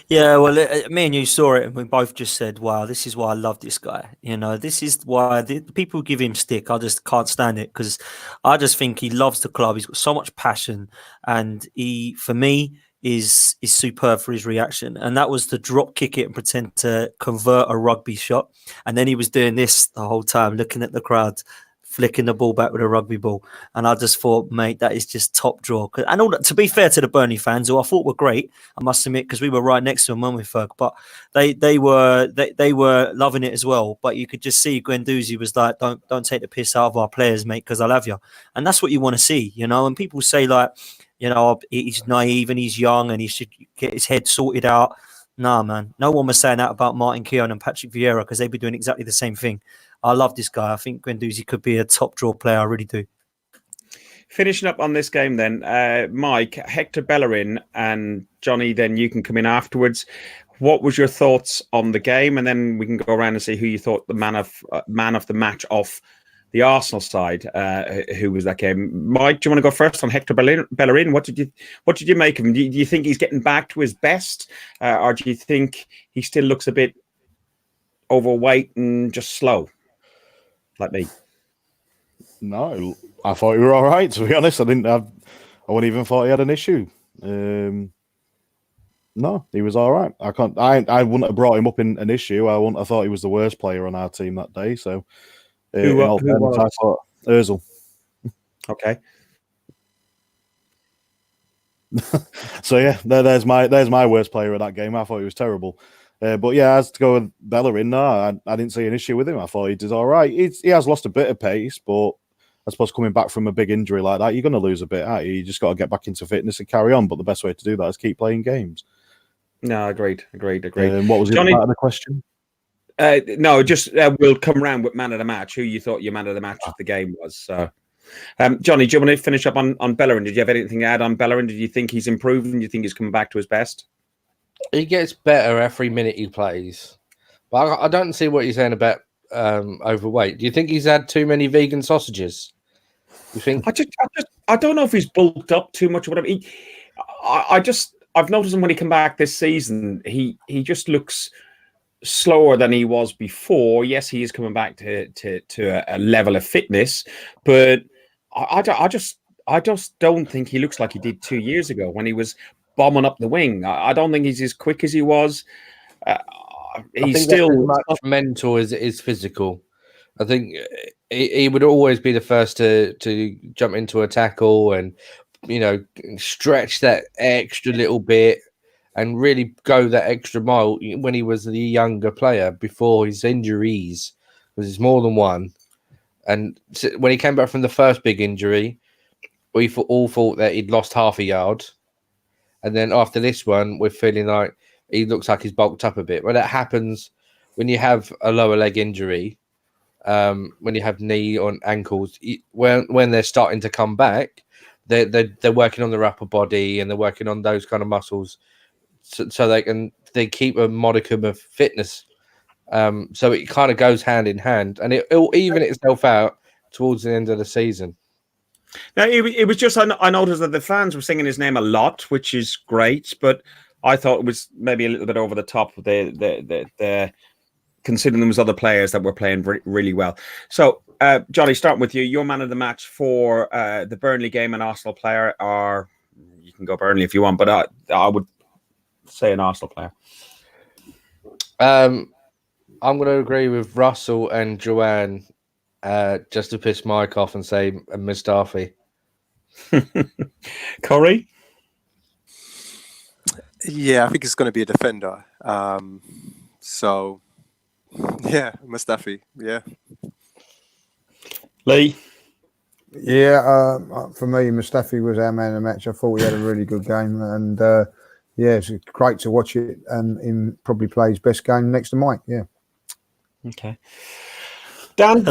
Speaker 2: Yeah, well, me and you saw it, and we both just said, "Wow, this is why I love this guy." This is why the people who give him stick, I just can't stand it, because I just think he loves the club. He's got so much passion, and he, for me, is superb for his reaction. And that was to drop kick it and pretend to convert a rugby shot. And then he was doing this the whole time, looking at the crowd, flicking the ball back with a rugby ball. And I just thought, mate, that is just top draw. And all that, to be fair to the Burnley fans, who I thought were great, I must admit, because we were right next to them, weren't we, Ferg? But they were loving it as well. But you could just see Guendouzi was like, don't take the piss out of our players, mate, because I love you. And that's what you want to see, And people say, like, he's naive and he's young and he should get his head sorted out. Nah, man. No one was saying that about Martin Keown and Patrick Vieira, because they'd be doing exactly the same thing. I love this guy. I think Guendouzi could be a top draw player. I really do.
Speaker 1: Finishing up on this game then, Mike, Hector Bellerin and Johnny, then you can come in afterwards. What was your thoughts on the game? And then we can go around and see who you thought the man of the match off the Arsenal side, who was that game. Mike, do you want to go first on Hector Bellerin? What did you make of him? Do you think he's getting back to his best, or do you think he still looks a bit overweight and just slow, like me?
Speaker 5: No, I thought you were all right. To be honest, I wouldn't even thought he had an issue. No, he was all right. I wouldn't have brought him up in an issue. I wouldn't have thought he was the worst player on our team that day. So. Who was? I thought Ozil.
Speaker 1: Okay.
Speaker 5: So yeah, there's my worst player of that game. I thought he was terrible. But yeah, as to go with Bellerin, no, I didn't see an issue with him. I thought he did all right. He has lost a bit of pace, but I suppose coming back from a big injury like that, you're going to lose a bit. Aren't you? You just got to get back into fitness and carry on. But the best way to do that is keep playing games.
Speaker 1: No, agreed. What was
Speaker 5: the other part of the question?
Speaker 1: No, just we'll come around with man of the match. Who you thought your man of the match of the game was? So, Johnny, do you want to finish up on Bellerin? Did you have anything to add on Bellerin? Did you think he's improving? Do you think he's coming back to his best?
Speaker 6: He gets better every minute he plays, but I don't see what you're saying about overweight. Do you think he's had too many vegan sausages? You think?
Speaker 1: I don't know if he's bulked up too much or whatever. I've noticed him when he come back this season. He just looks slower than he was before. Yes, he is coming back to a level of fitness, but I just don't think he looks like he did 2 years ago when he was bombing up the wing. I don't think he's as quick as he was. He's still
Speaker 6: as much mental as it is physical. I think he would always be the first to jump into a tackle and stretch that extra little bit and really go that extra mile when he was the younger player before his injuries, because it's more than one. And when he came back from the first big injury, we all thought that he'd lost half a yard, and then after this one, we're feeling like he looks like he's bulked up a bit. Well, that happens when you have a lower leg injury, when you have knee or ankles. When they're starting to come back, they're working on their upper body and they're working on those kind of muscles, so they keep a modicum of fitness. So it kind of goes hand in hand, and it'll even itself out towards the end of the season.
Speaker 1: Now, it was just, I noticed that the fans were singing his name a lot, which is great, but I thought it was maybe a little bit over the top. The considering there was other players that were playing really well. So, Johnny, starting with you, your man of the match for the Burnley game, an Arsenal player, or you can go Burnley if you want, but I would say an Arsenal player.
Speaker 6: I'm going to agree with Russell and Joanne, just to piss Mike off and say Mustafi.
Speaker 1: Corey?
Speaker 4: Yeah, I think it's going to be a defender. So, yeah, Mustafi. Yeah.
Speaker 1: Lee?
Speaker 3: Yeah, for me, Mustafi was our man of the match. I thought he had a really good game, and yeah, it's great to watch it. And him probably play his best game next to Mike. Yeah.
Speaker 1: Okay. Dan?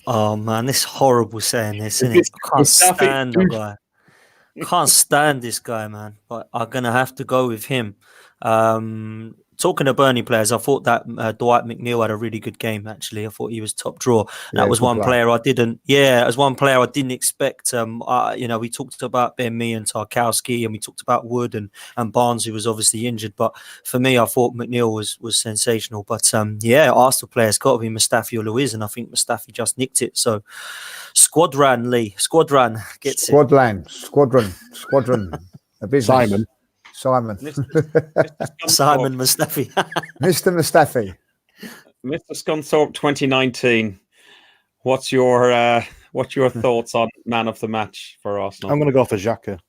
Speaker 2: Oh man, this is horrible saying this, isn't it? I can't stand the guy. Can't stand this guy, man. But I'm gonna have to go with him. Talking to Burnley players, I thought that Dwight McNeil had a really good game. Actually, I thought he was top draw. That was one player I didn't. Yeah, as one player I didn't expect. We talked about Ben Mee and Tarkowski, and we talked about Wood and Barnes, who was obviously injured. But for me, I thought McNeil was sensational. But Arsenal players got to be Mustafi or Luiz, and I think Mustafi just nicked it. So, Squadron Lee, Squadron gets
Speaker 3: Squadron. A business. Simon.
Speaker 2: Simon Mustafi.
Speaker 3: Mr. Mustafi.
Speaker 1: Mr. Scunthorpe 2019. What's your thoughts on man of the match for Arsenal?
Speaker 5: I'm going to go for Xhaka.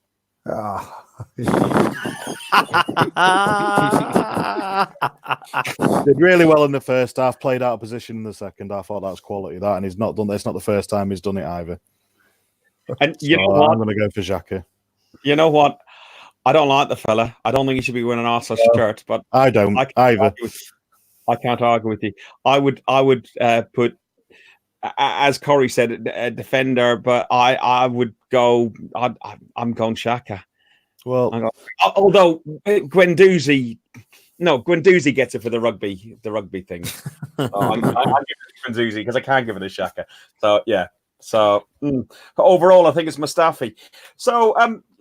Speaker 5: Did really well in the first half, played out of position in the second half. I thought that's quality, that, and he's not done. It's not the first time he's done it either.
Speaker 1: And you know what?
Speaker 5: I'm going to go for Xhaka.
Speaker 1: You know what? I don't like the fella. I don't think he should be wearing an Arsenal shirt, but
Speaker 5: I don't either.
Speaker 1: I can't argue with you. I would put, as Corey said, a defender, but I would go. I'm going Xhaka.
Speaker 5: Well,
Speaker 1: although Guendouzi gets it for the rugby thing. So I'm giving it to Guendouzi because I can't give it to Xhaka. So yeah. So overall, I think it's Mustafi. So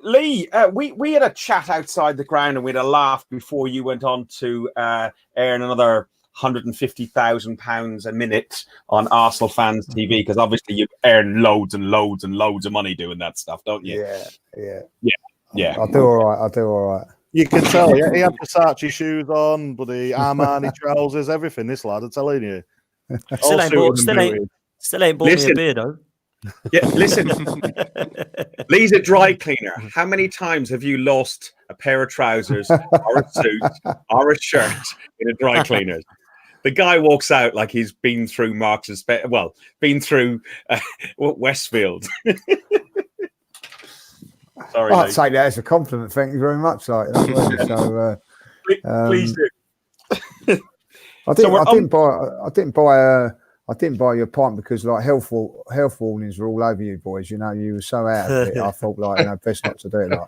Speaker 1: Lee, we had a chat outside the ground and we had a laugh before you went on to earn another £150,000 a minute on Arsenal Fans TV, because obviously you earn loads and loads and loads of money doing that stuff, don't you?
Speaker 3: Yeah. I'll do all right.
Speaker 5: You can tell. Yeah, he had Versace shoes on, but the Armani trousers, everything. This lad, I'm telling you.
Speaker 2: Still ain't bought me a beer though.
Speaker 1: Yeah, listen. Lee's a dry cleaner. How many times have you lost a pair of trousers or a suit or a shirt in a dry cleaner's? The guy walks out like he's been through been through Westfield. Sorry,
Speaker 3: I'd take that as a compliment. Thank you very much.
Speaker 1: Please do.
Speaker 3: I didn't buy your pint because like health warnings were all over you boys. You know, you were so out of it. I thought best not to do it. Like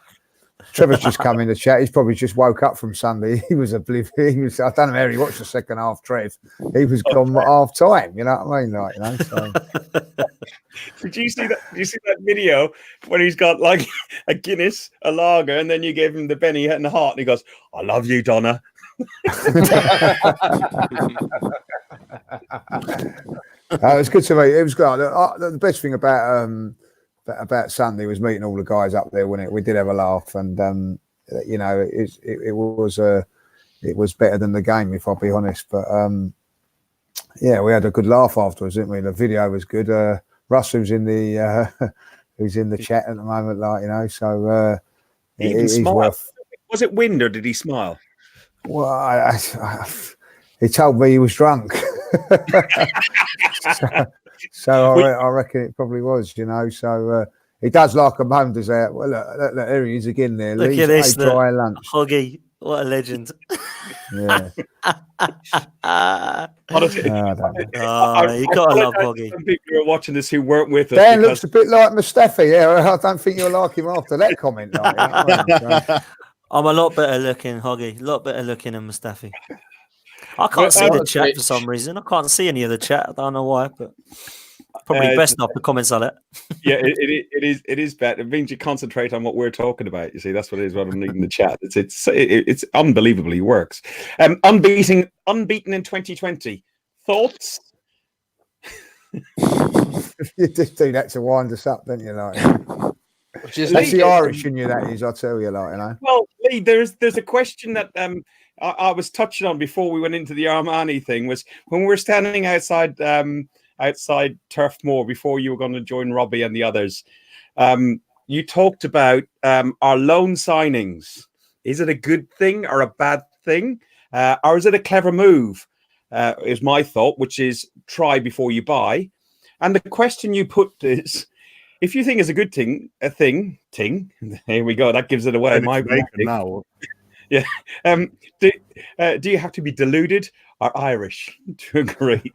Speaker 3: Trevor's just come in the chat. He's probably just woke up from Sunday. He was oblivious. I don't know how he watched the second half. Trev, he was gone at half time. You know what I mean? So.
Speaker 1: Did you see that? Did you see that video when he's got like a Guinness, a lager, and then you gave him the Benny and the heart, and he goes, "I love you, Donna."
Speaker 3: It was good to meet. It was good. The best thing about Sunday was meeting all the guys up there. When we did have a laugh, and it was better than the game, if I'll be honest. But we had a good laugh afterwards, didn't we? The video was good. Russ, who's in the chat at the moment, so he's worth.
Speaker 1: Was it wind or did he smile?
Speaker 3: Well, he told me he was drunk. So I reckon it probably was, you know. So he does like a home, does that? Well, look, there he is again there.
Speaker 2: Look
Speaker 3: Lee's
Speaker 2: at this,
Speaker 3: a dry lunch.
Speaker 2: Hoggy, what a legend.
Speaker 3: Yeah.
Speaker 1: Honestly,
Speaker 3: I don't know.
Speaker 2: You gotta love
Speaker 1: apologise
Speaker 2: Hoggy.
Speaker 1: to some people who are watching this who weren't with us.
Speaker 3: Dan
Speaker 1: because
Speaker 3: looks a bit like Mustafi. Yeah, I don't think you'll like him after that comment. Like, you know what I mean? So,
Speaker 2: I'm a lot better looking, Hoggy. A lot better looking than Mustafi. I can't
Speaker 1: Well,
Speaker 2: see the
Speaker 6: that's
Speaker 2: chat
Speaker 6: rich.
Speaker 2: for some reason. I can't see any of the chat. I don't know why, but probably
Speaker 1: Uh,
Speaker 2: best not to comment on it.
Speaker 1: yeah, it is better. It means you concentrate on what we're talking about. You see, that's what it is. What I'm reading the chat. It's unbelievably works. Unbeaten in 2020. Thoughts?
Speaker 3: you just do that to wind us up, don't you? Like,
Speaker 6: Just
Speaker 3: that's the
Speaker 1: Lee,
Speaker 3: Irish in you. That is, I tell you, like, you know.
Speaker 1: Well, Lee, there's a question that I was touching on before we went into the Armani thing. Was when we were standing outside Turf Moor before you were going to join Robbie and the others. You talked about our loan signings. Is it a good thing or a bad thing, or is it a clever move? Is my thought, which is try before you buy. And the question you put is, if you think it's a good thing, here we go. That gives it away.
Speaker 5: Ready for bacon now.
Speaker 1: Do you have to be deluded or Irish to agree?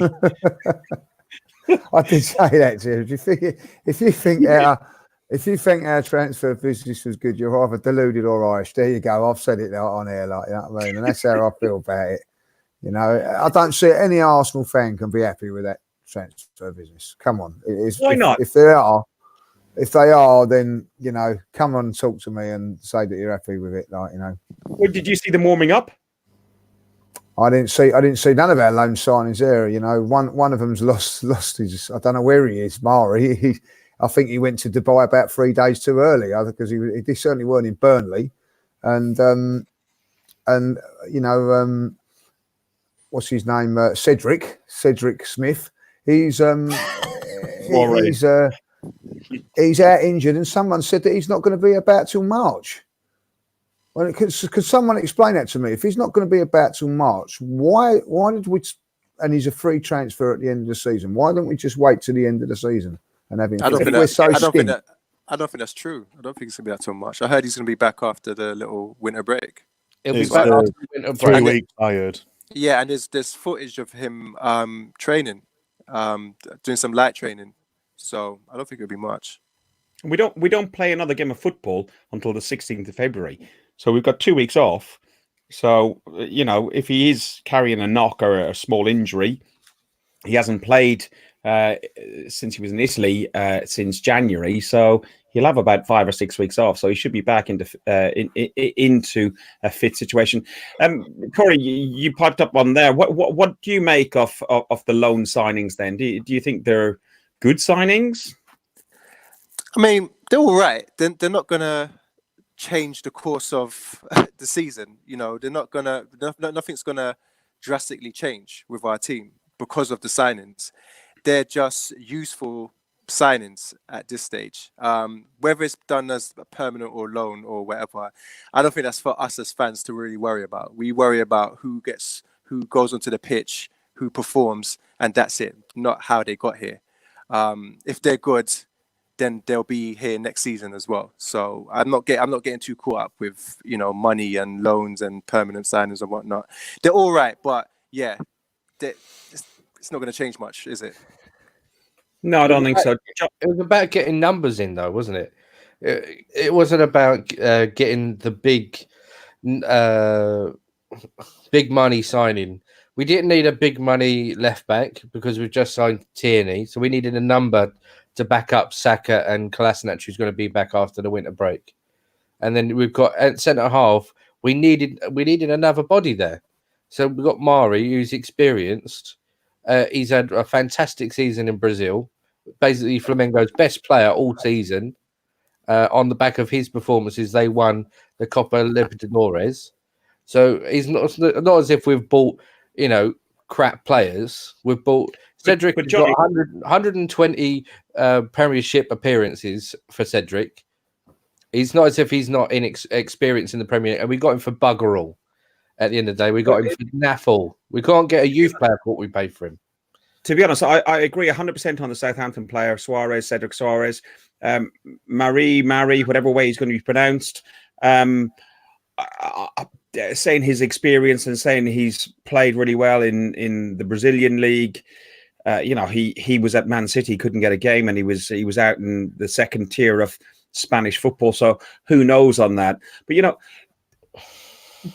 Speaker 3: I did say that to you. If you think our transfer business was good, you're either deluded or Irish. There you go. I've said it on air, like, you know what I mean, and that's how I feel about it. You know, I don't see any Arsenal fan can be happy with that transfer business. Come on,
Speaker 1: Why not?
Speaker 3: If they are, then, you know, come on and talk to me and say that you're happy with it. Like, you know,
Speaker 1: Well, did you see them warming up?
Speaker 3: I didn't see none of our loan signings there. You know, one of them's lost his. I don't know where he is. Mari. I think he went to Dubai about 3 days too early. Because he certainly weren't in Burnley, and you know, what's his name? Cedric Smith. He's he's out injured, and someone said that he's not going to be about till March. Well, could someone explain that to me? If he's not going to be about till March, why did we? And he's a free transfer at the end of the season. Why don't we just wait till the end of the season and have him?
Speaker 4: I don't think
Speaker 3: we're so
Speaker 4: I don't think
Speaker 3: skint.
Speaker 4: that's true. I don't think he's gonna be out till March. I heard he's gonna be back after the little winter break.
Speaker 6: It'll be
Speaker 5: It's,
Speaker 6: back
Speaker 5: uh,
Speaker 6: after the winter
Speaker 5: 3
Speaker 6: break.
Speaker 5: weeks, I heard.
Speaker 4: Yeah, and there's footage of him training, doing some light training. So I don't think it'll be much.
Speaker 1: We don't play another game of football until the 16th of February. So we've got 2 weeks off. So, you know, if he is carrying a knock or a small injury, he hasn't played since he was in Italy since January. So he'll have about 5 or 6 weeks off. So he should be back into a fit situation. Corey, you piped up on there. What do you make of the loan signings then? Do you think they're good signings?
Speaker 4: I mean, they're all right. They're not gonna change the course of the season. You know, nothing's gonna drastically change with our team because of the signings. They're just useful signings at this stage. Whether it's done as a permanent or loan or whatever, I don't think that's for us as fans to really worry about. We worry about who goes onto the pitch, who performs, and that's it. Not how they got here. If they're good, then they'll be here next season as well. So I'm not getting too caught up with, you know, money and loans and permanent signings and whatnot. They're all right, but yeah, it's not going to change much, is it?
Speaker 1: No, I don't think so.
Speaker 6: It was about getting numbers in, though, wasn't it? It wasn't about getting the big money signing. We didn't need a big money left back because we've just signed Tierney, so we needed a number to back up Saka and Kolasinac, who's going to be back after the winter break. And then we've got at centre half. We needed another body there, so we've got Mari, who's experienced. He's had a fantastic season in Brazil, basically Flamengo's best player all season. On the back of his performances, they won the Copa Libertadores. So he's not as if we've bought, you know, crap players. We've bought Cedric.
Speaker 1: But
Speaker 6: We've
Speaker 1: Johnny,
Speaker 6: got 120 Premiership appearances for Cedric. He's not as if he's not experienced in the Premier League. And we got him for bugger all. At the end of the day, we got him for naff all. We can't get a youth player for what we paid for him.
Speaker 1: To be honest, I agree 100% on the Southampton player, Cedric Suarez, Mari, whatever way he's going to be pronounced. Saying his experience and saying he's played really well in the Brazilian league. He was at Man City, couldn't get a game, and he was out in the second tier of Spanish football. So who knows on that? But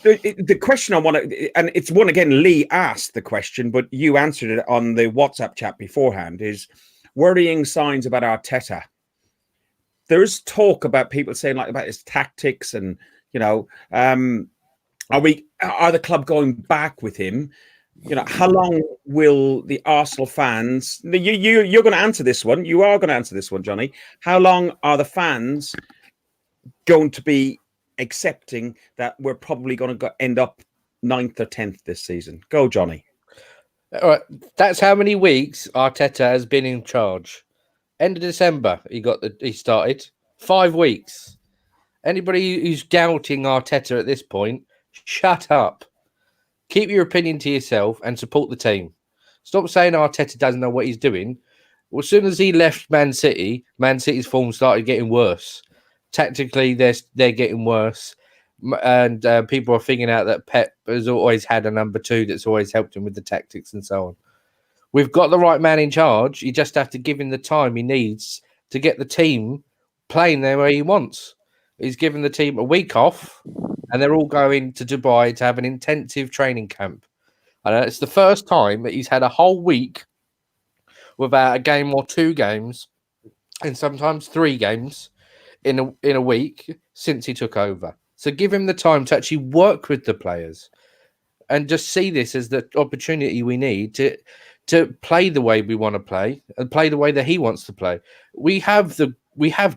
Speaker 1: the question I want to, and it's one again, Lee asked the question, but you answered it on the WhatsApp chat beforehand, is worrying signs about Arteta. There's talk about people saying about his tactics and, are the club going back with him? How long will the Arsenal fans, you're going to answer this one. You are going to answer this one, Johnny. How long are the fans going to be accepting that we're probably going to end up 9th or 10th this season? Go, Johnny.
Speaker 6: All right, that's how many weeks Arteta has been in charge. End of December, he started 5 weeks. Anybody who's doubting Arteta at this point, shut up. Keep your opinion to yourself and support the team. Stop saying Arteta doesn't know what he's doing. Well, as soon as he left Man City's form started getting worse. Tactically, they're getting worse, and people are figuring out that Pep has always had a number 2 that's always helped him with the tactics and so on. We've got the right man in charge. You just have to give him the time he needs to get the team playing the way he wants. He's given the team a week off, and they're all going to Dubai to have an intensive training camp. And it's the first time that he's had a whole week without a game or 2 games, and sometimes 3 games in a week since he took over. So give him the time to actually work with the players and just see this as the opportunity we need to play the way we want to play and play the way that he wants to play. We have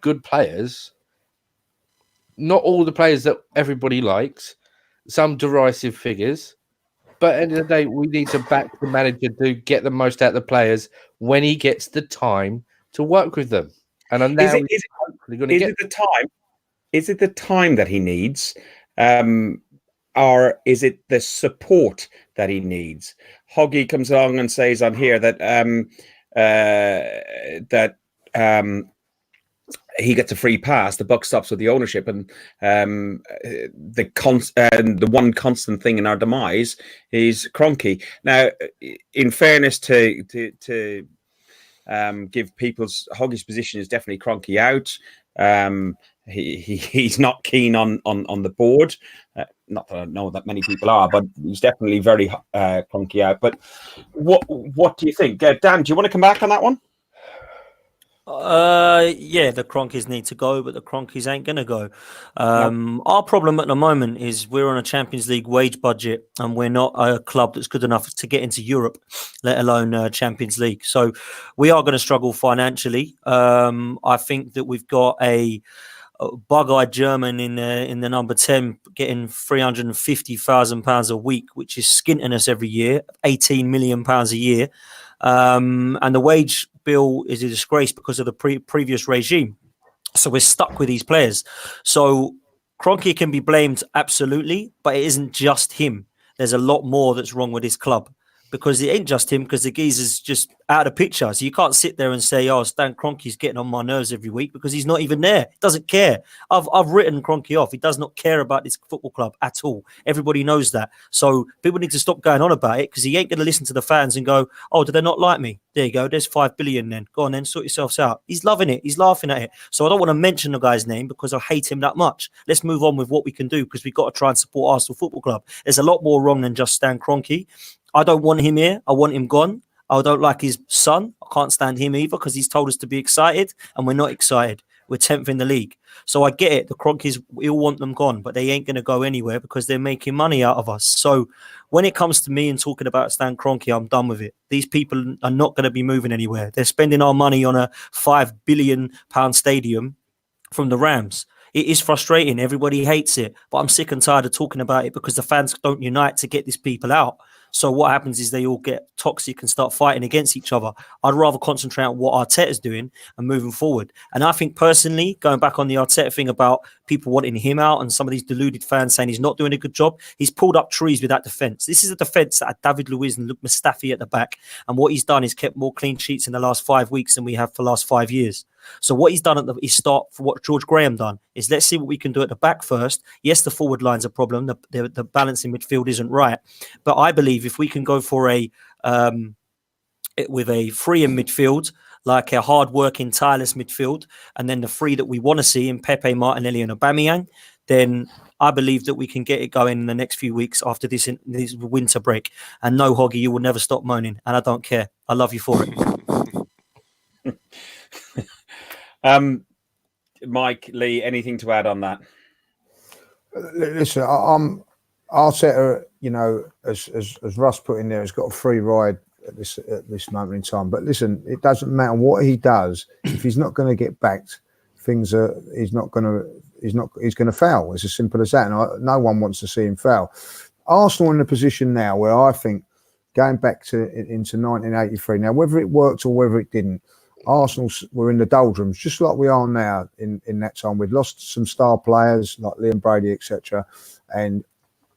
Speaker 6: good players, not all the players that everybody likes, some derisive figures, but at the end of the day, we need to back the manager to get the most out of the players when he gets the time to work with them. And I'm now
Speaker 1: Is it the time that he needs, or is it the support that he needs? Hoggy comes along and says on here that he gets a free pass. The buck stops with the ownership, and the one constant thing in our demise is Kroenke. Now, in fairness to give people's Hoggy's position is definitely Kroenke out. He's not keen on the board. Not that I know that many people are, but he's definitely very Kroenke out. But what do you think, Dan? Do you want to come back on that one?
Speaker 2: Yeah, the Kroenkes need to go, but the Kroenkes ain't gonna go. Our problem at the moment is we're on a Champions League wage budget, and we're not a club that's good enough to get into Europe, let alone Champions League. So we are going to struggle financially. I think that we've got a bug-eyed German in the number 10 getting £350,000 a week, which is skinting us every year, £18 million a year. And the wage bill is a disgrace because of the previous regime. So we're stuck with these players. So Kroenke can be blamed, absolutely, but it isn't just him. There's a lot more that's wrong with his club, because it ain't just him, because the geezer's just out of the picture. So you can't sit there and say, oh, Stan Kroenke's getting on my nerves every week, because he's not even there. He doesn't care. I've written Kroenke off. He does not care about this football club at all. Everybody knows that. So people need to stop going on about it, because he ain't going to listen to the fans and go, oh, do they not like me? There you go. There's 5 billion then. Go on then, sort yourselves out. He's loving it. He's laughing at it. So I don't want to mention the guy's name because I hate him that much. Let's move on with what we can do, because we've got to try and support Arsenal Football Club. There's a lot more wrong than just Stan Kroenke. I don't want him here. I want him gone. I don't like his son. I can't stand him either, because he's told us to be excited, and we're not excited. We're 10th in the league. So I get it. The Kroenkes, we all want them gone, but they ain't going to go anywhere because they're making money out of us. So when it comes to me and talking about Stan Kroenke, I'm done with it. These people are not going to be moving anywhere. They're spending our money on a £5 billion stadium from the Rams. It is frustrating. Everybody hates it, but I'm sick and tired of talking about it because the fans don't unite to get these people out. So what happens is they all get toxic and start fighting against each other. I'd rather concentrate on what Arteta's doing and moving forward. And I think personally, going back on the Arteta thing about people wanting him out and some of these deluded fans saying he's not doing a good job, he's pulled up trees with that defence. This is a defence that had David Luiz and Luke Mustafi at the back. And what he's done is kept more clean sheets in the last 5 weeks than we have for the last 5 years. So what he's done at his start for what George Graham done is let's see what we can do at the back first. Yes, the forward line's a problem. The balance in midfield isn't right. But I believe if we can go for with a free in midfield, like a hard-working, tireless midfield, and then the three that we want to see in Pepe, Martinelli and Aubameyang, then I believe that we can get it going in the next few weeks after this winter break. And no, Hoggy, you will never stop moaning. And I don't care. I love you for it.
Speaker 1: Mike, Lee, anything to add on that?
Speaker 3: Listen, Arteta, you know, as Russ put in there, has got a free ride at this moment in time. But listen, it doesn't matter what he does if he's not going to get backed. He's going to foul. It's as simple as that. And no one wants to see him foul. Arsenal in a position now where I think going back into 1983. Now, whether it worked or whether it didn't, Arsenal were in the doldrums, just like we are now in that time. We'd lost some star players like Liam Brady, etc. And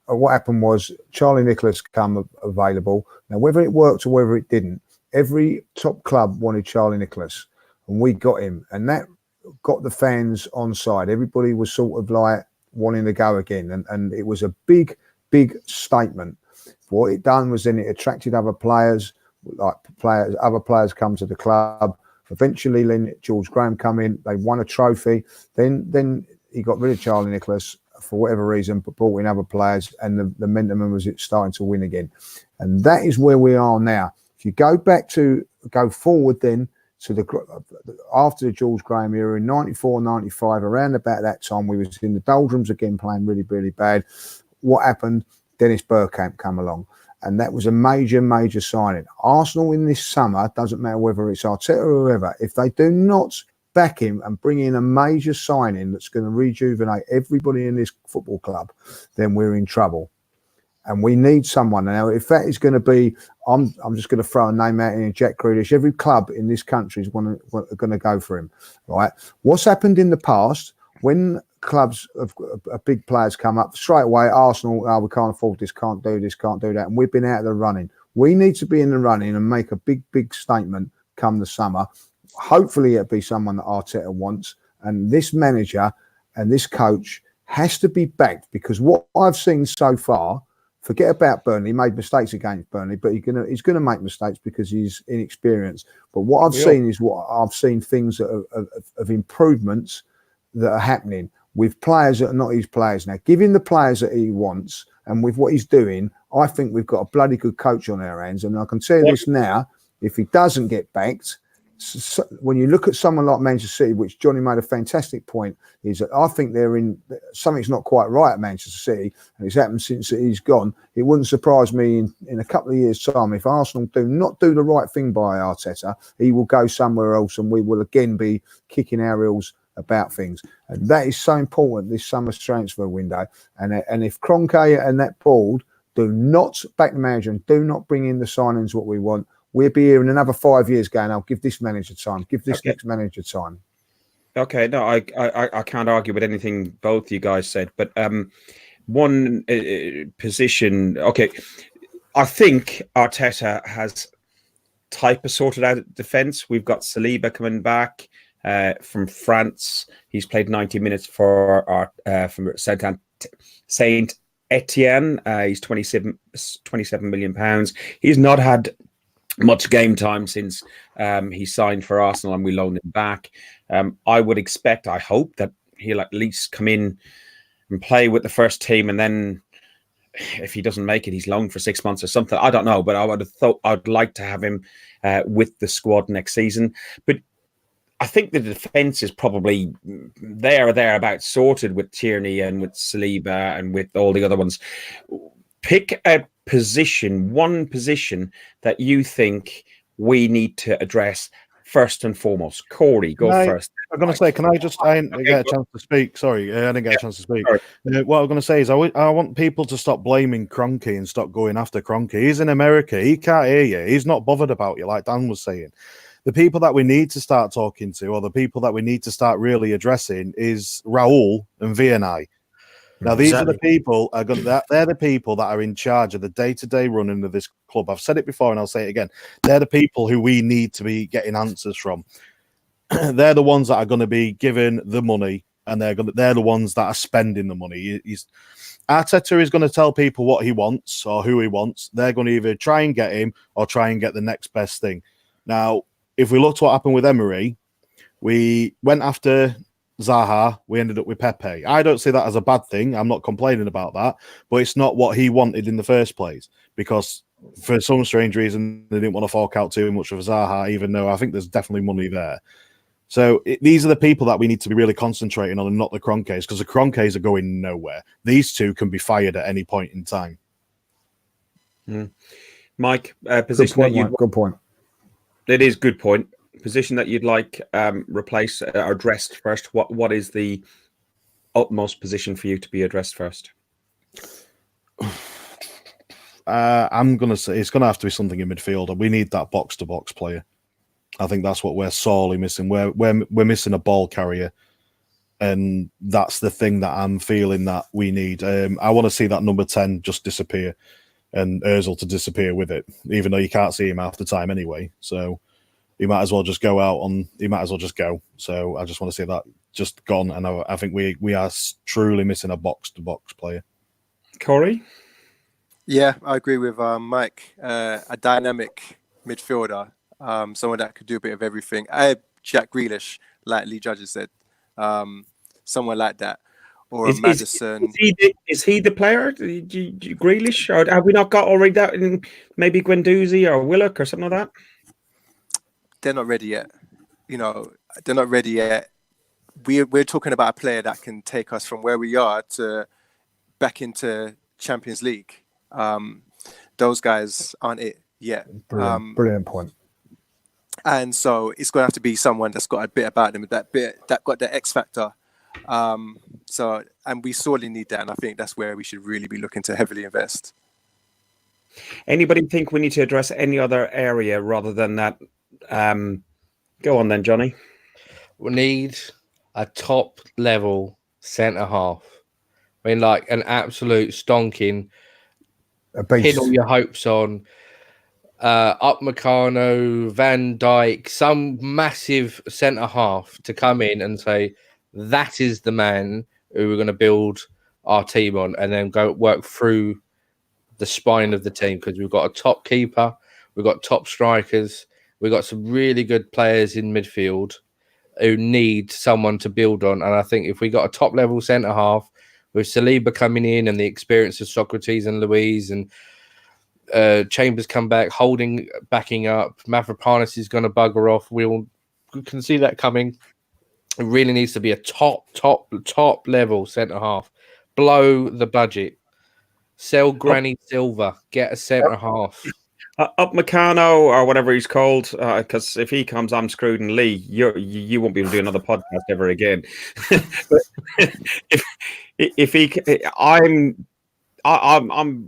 Speaker 3: what happened was Charlie Nicholas come available. Now, whether it worked or whether it didn't, every top club wanted Charlie Nicholas, and we got him. And that got the fans on side. Everybody was sort of like wanting to go again. And it was a big, big statement. What it done was then it attracted other players, other players come to the club. Eventually, then George Graham come in. They won a trophy. Then he got rid of Charlie Nicholas for whatever reason, but brought in other players, and the momentum was starting to win again. And that is where we are now. If you go forward then to after the George Graham era in 94, 95, around about that time, we was in the doldrums again, playing really, really bad. What happened? Dennis Bergkamp come along. And that was a major, major signing. Arsenal in this summer, doesn't matter whether it's Arteta or whoever, if they do not back him and bring in a major signing that's going to rejuvenate everybody in this football club, then we're in trouble. And we need someone. Now, if that is going to be, I'm just going to throw a name out here, Jack Grealish. Every club in this country is going to go for him, right? What's happened in the past, when clubs of big players come up straight away, Arsenal, we can't afford this, can't do that, and we've been out of the running. We need to be in the running and make a big, big statement come the summer. Hopefully it'll be someone that Arteta wants, and this manager and this coach has to be backed, because what I've seen so far, forget about Burnley, he made mistakes against Burnley, but he's gonna make mistakes because he's inexperienced. But what I've seen things of improvements that are happening with players that are not his players now. Give him the players that he wants, and with what he's doing, I think we've got a bloody good coach on our hands. And I can tell you this now, if he doesn't get backed, when you look at someone like Manchester City, which Johnny made a fantastic point, is that I think something's not quite right at Manchester City, and it's happened since he's gone. It wouldn't surprise me in a couple of years' time if Arsenal do not do the right thing by Arteta, he will go somewhere else, and we will again be kicking our heels about things. And that is so important this summer's transfer window. And if Kroenke and that board do not back the manager and do not bring in the signings what we want, we'll be here in another 5 years going, I'll give this manager time, give this next manager time.
Speaker 1: Okay, no, I can't argue with anything both you guys said, but one position, okay, I think Arteta has type of sorted out defence. We've got Saliba coming back from France. He's played 90 minutes for from Saint Etienne. He's 27 million pounds. He's not had much game time since he signed for Arsenal and we loaned him back. I would expect, I hope, that he'll at least come in and play with the first team, and then if he doesn't make it, he's loaned for 6 months or something. I don't know, but I would have thought I'd like to have him with the squad next season. But I think the defence is probably there or thereabouts sorted with Tierney and with Saliba and with all the other ones. Pick a position, one position that you think we need to address first and foremost? Corey, go first.
Speaker 5: I'm going to say, can I just? I didn't get a chance to speak. Sorry, I didn't get a chance to speak.
Speaker 1: Sorry.
Speaker 5: What I'm going to say is, I want people to stop blaming Kroenke and stop going after Kroenke. He's in America. He can't hear you. He's not bothered about you, like Dan was saying. The people that we need to start talking to, or the people that we need to start really addressing, is Raul and Vianney. Now, these are the people they're the people that are in charge of the day-to-day running of this club. I've said it before and I'll say it again. They're the people who we need to be getting answers from. They're the ones that are going to be given the money, and they're the ones that are spending the money. Arteta is going to tell people what he wants or who he wants. They're going to either try and get him or try and get the next best thing. Now, if we look to what happened with Emery, we went after Zaha, we ended up with Pepe. I don't see that as a bad thing. I'm not complaining about that, but it's not what he wanted in the first place, because for some strange reason they didn't want to fork out too much of Zaha, even though I think there's definitely money there. So these are the people that we need to be really concentrating on, and not the Kroenkes, because the Kroenkes are going nowhere. These two can be fired at any point in time.
Speaker 1: Mike, position
Speaker 3: good point.
Speaker 1: It is good point. Position that you'd like replaced or addressed first. What is the utmost position for you to be addressed first?
Speaker 5: I'm gonna say it's gonna have to be something in midfield. We need that box-to-box player. I think that's what we're sorely missing. We're missing a ball carrier, and that's the thing that I'm feeling that we need. I want to see that number 10 just disappear, and Özil to disappear with it, even though you can't see him half the time anyway. So he might as well just go out on. He might as well just go. So I just want to see that just gone, and I think we are truly missing a box-to-box player.
Speaker 1: Corey?
Speaker 4: Yeah, I agree with Mike. A dynamic midfielder, someone that could do a bit of everything. Jack Grealish, like Lee Judge said, someone like that, or a Maddison.
Speaker 1: Is he the player, Grealish, or have we not got already that in maybe Guendouzi or Willock or something like that?
Speaker 4: They're not ready yet. They're not ready yet. We're talking about a player that can take us from where we are to back into Champions League. Those guys aren't it yet.
Speaker 3: Brilliant point.
Speaker 4: And so it's going to have to be someone that's got a bit about them, that got the X factor. And we sorely need that, and I think that's where we should really be looking to heavily invest.
Speaker 1: Anybody think we need to address any other area rather than that? Go on then, Johnny.
Speaker 6: We need a top level centre half. I mean, like an absolute stonking. Pin all your hopes on. Upamecano, Van Dijk, some massive centre half to come in and say that is the man who we're going to build our team on, and then go work through the spine of the team, because we've got a top keeper, we've got top strikers, we've got some really good players in midfield who need someone to build on. And I think if we got a top level centre half with Saliba coming in and the experience of Socrates and Luiz, and Chambers come back, Holding backing up, Mavropanos is going to bugger off. We can see that coming. It really needs to be a top level centre half. Blow the budget. Sell Granny Silva. Get a centre half.
Speaker 1: Upamecano or whatever he's called, because if he comes, I'm screwed. And Lee, you won't be able to do another podcast ever again. But if he, I'm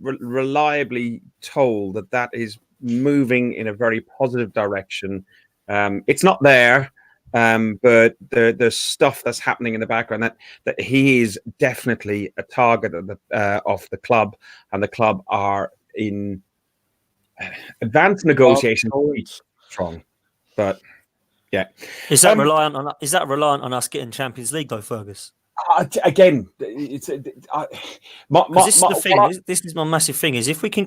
Speaker 1: reliably told that is moving in a very positive direction. It's not there, but there's stuff that's happening in the background that he is definitely a target of the club, and the club are in advanced negotiations. Strong, but yeah.
Speaker 2: Is that reliant on us getting Champions League though, Fergus?
Speaker 1: Again,
Speaker 2: this is the thing. This is my massive thing: is if we can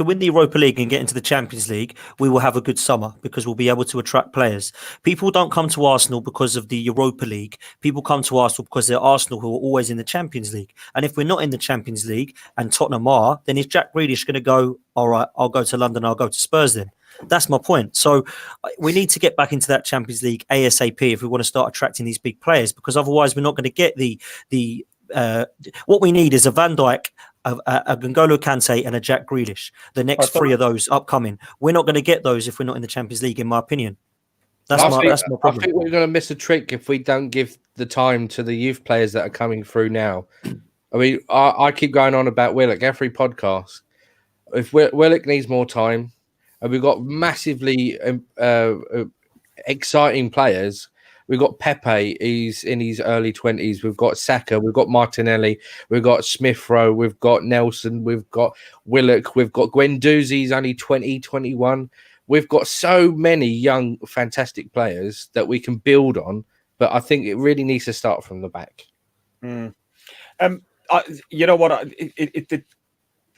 Speaker 2: win the Europa League and get into the Champions League, we will have a good summer, because we'll be able to attract players. People don't come to Arsenal because of the Europa League. People come to Arsenal because they're Arsenal, who are always in the Champions League. And if we're not in the Champions League and Tottenham are, then is Jack Grealish going to go, all right, I'll go to London, I'll go to Spurs then? That's my point. So we need to get back into that Champions League ASAP if we want to start attracting these big players, because otherwise we're not going to get the what we need is a Van Dijk, a N'Golo Kante, and a Jack Grealish. The next three of those upcoming. We're not going to get those if we're not in the Champions League, in my opinion. That's
Speaker 6: I
Speaker 2: my
Speaker 6: think
Speaker 2: problem.
Speaker 6: we're going to miss a trick if we don't give the time to the youth players that are coming through now. I mean, I keep going on about Willock every podcast. If Willock needs more time, and we've got massively exciting players. We've got Pepe, he's in his early 20s. We've got Saka, we've got Martinelli, we've got Smith Rowe, we've got Nelson, we've got Willock, we've got Guendouzi, he's only 20, 21. We've got so many young, fantastic players that we can build on, but I think it really needs to start from the back.
Speaker 1: You know what? The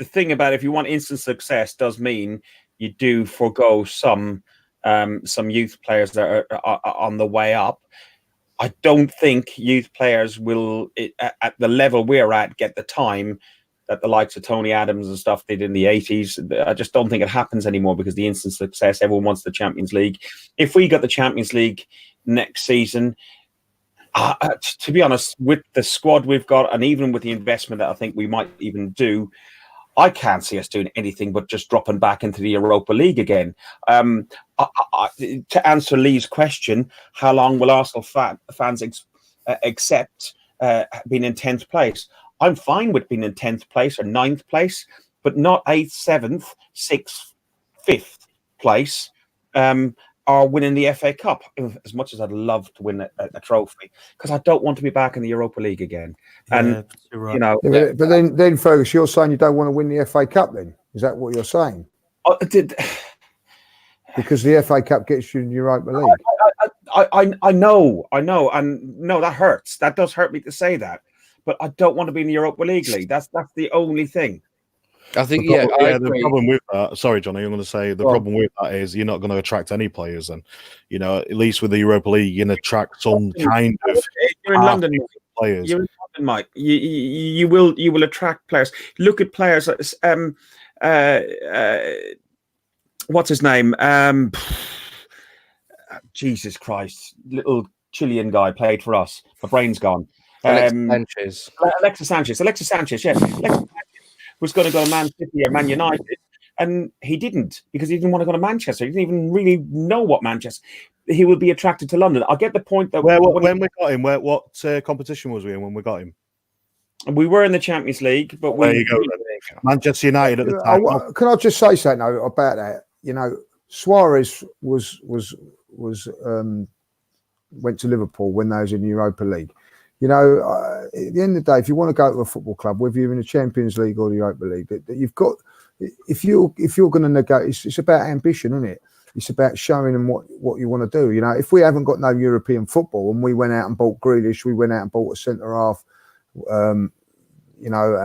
Speaker 1: thing about if you want instant success does mean you do forego some youth players that are on the way up. I don't think youth players will, at the level we're at, get the time that the likes of Tony Adams and stuff did in the 80s. I just don't think it happens anymore because the instant success, everyone wants the Champions League. If we got the Champions League next season, to be honest, with the squad we've got and even with the investment that I think we might even do, I can't see us doing anything but just dropping back into the Europa League again. To answer Lee's question, how long will Arsenal fans accept being in 10th place? I'm fine with being in 10th place or 9th place, but not 8th, 7th, 6th, 5th place, or winning the FA Cup, as much as I'd love to win a trophy, because I don't want to be back in the Europa League again. And,
Speaker 2: you're right.
Speaker 1: you know...
Speaker 3: But then, Fergus, you're saying you don't want to win the FA Cup then? Is that what you're saying? Because the FA Cup gets you in the Europa League.
Speaker 1: I know. And no, that hurts. That does hurt me to say that. But I don't want to be in the Europa League. That's the only thing.
Speaker 6: I think,
Speaker 5: the problem with that, sorry, Johnny, I'm going to say problem with that is you're not going to attract any players. And, you know, at least with the Europa League, you can attract some kind of
Speaker 1: You're in London,
Speaker 5: players.
Speaker 1: You're in London, Mike. You will attract players. Look at players. What's his name? Jesus Christ, little Chilean guy played for us. My brain's gone.
Speaker 6: Sanchez.
Speaker 1: Alexis Sanchez, yes. Alexis Sanchez was going to go to Man City or Man United, and he didn't because he didn't want to go to Manchester. He didn't even really know what Manchester. He would be attracted to London. I get the point that
Speaker 5: when we got him, what competition was we in when we got him?
Speaker 1: We were in the Champions League, but
Speaker 5: there you go. Manchester United at the time.
Speaker 3: Can I just say something about that? You know, Suarez was went to Liverpool when they was in the Europa League. You know, at the end of the day, if you want to go to a football club, whether you're in the Champions League or the Europa League, that you've got, if you're going to negotiate, it's about ambition, isn't it? It's about showing them what you want to do. You know, if we haven't got no European football and we went out and bought Grealish, we went out and bought a centre half, you know,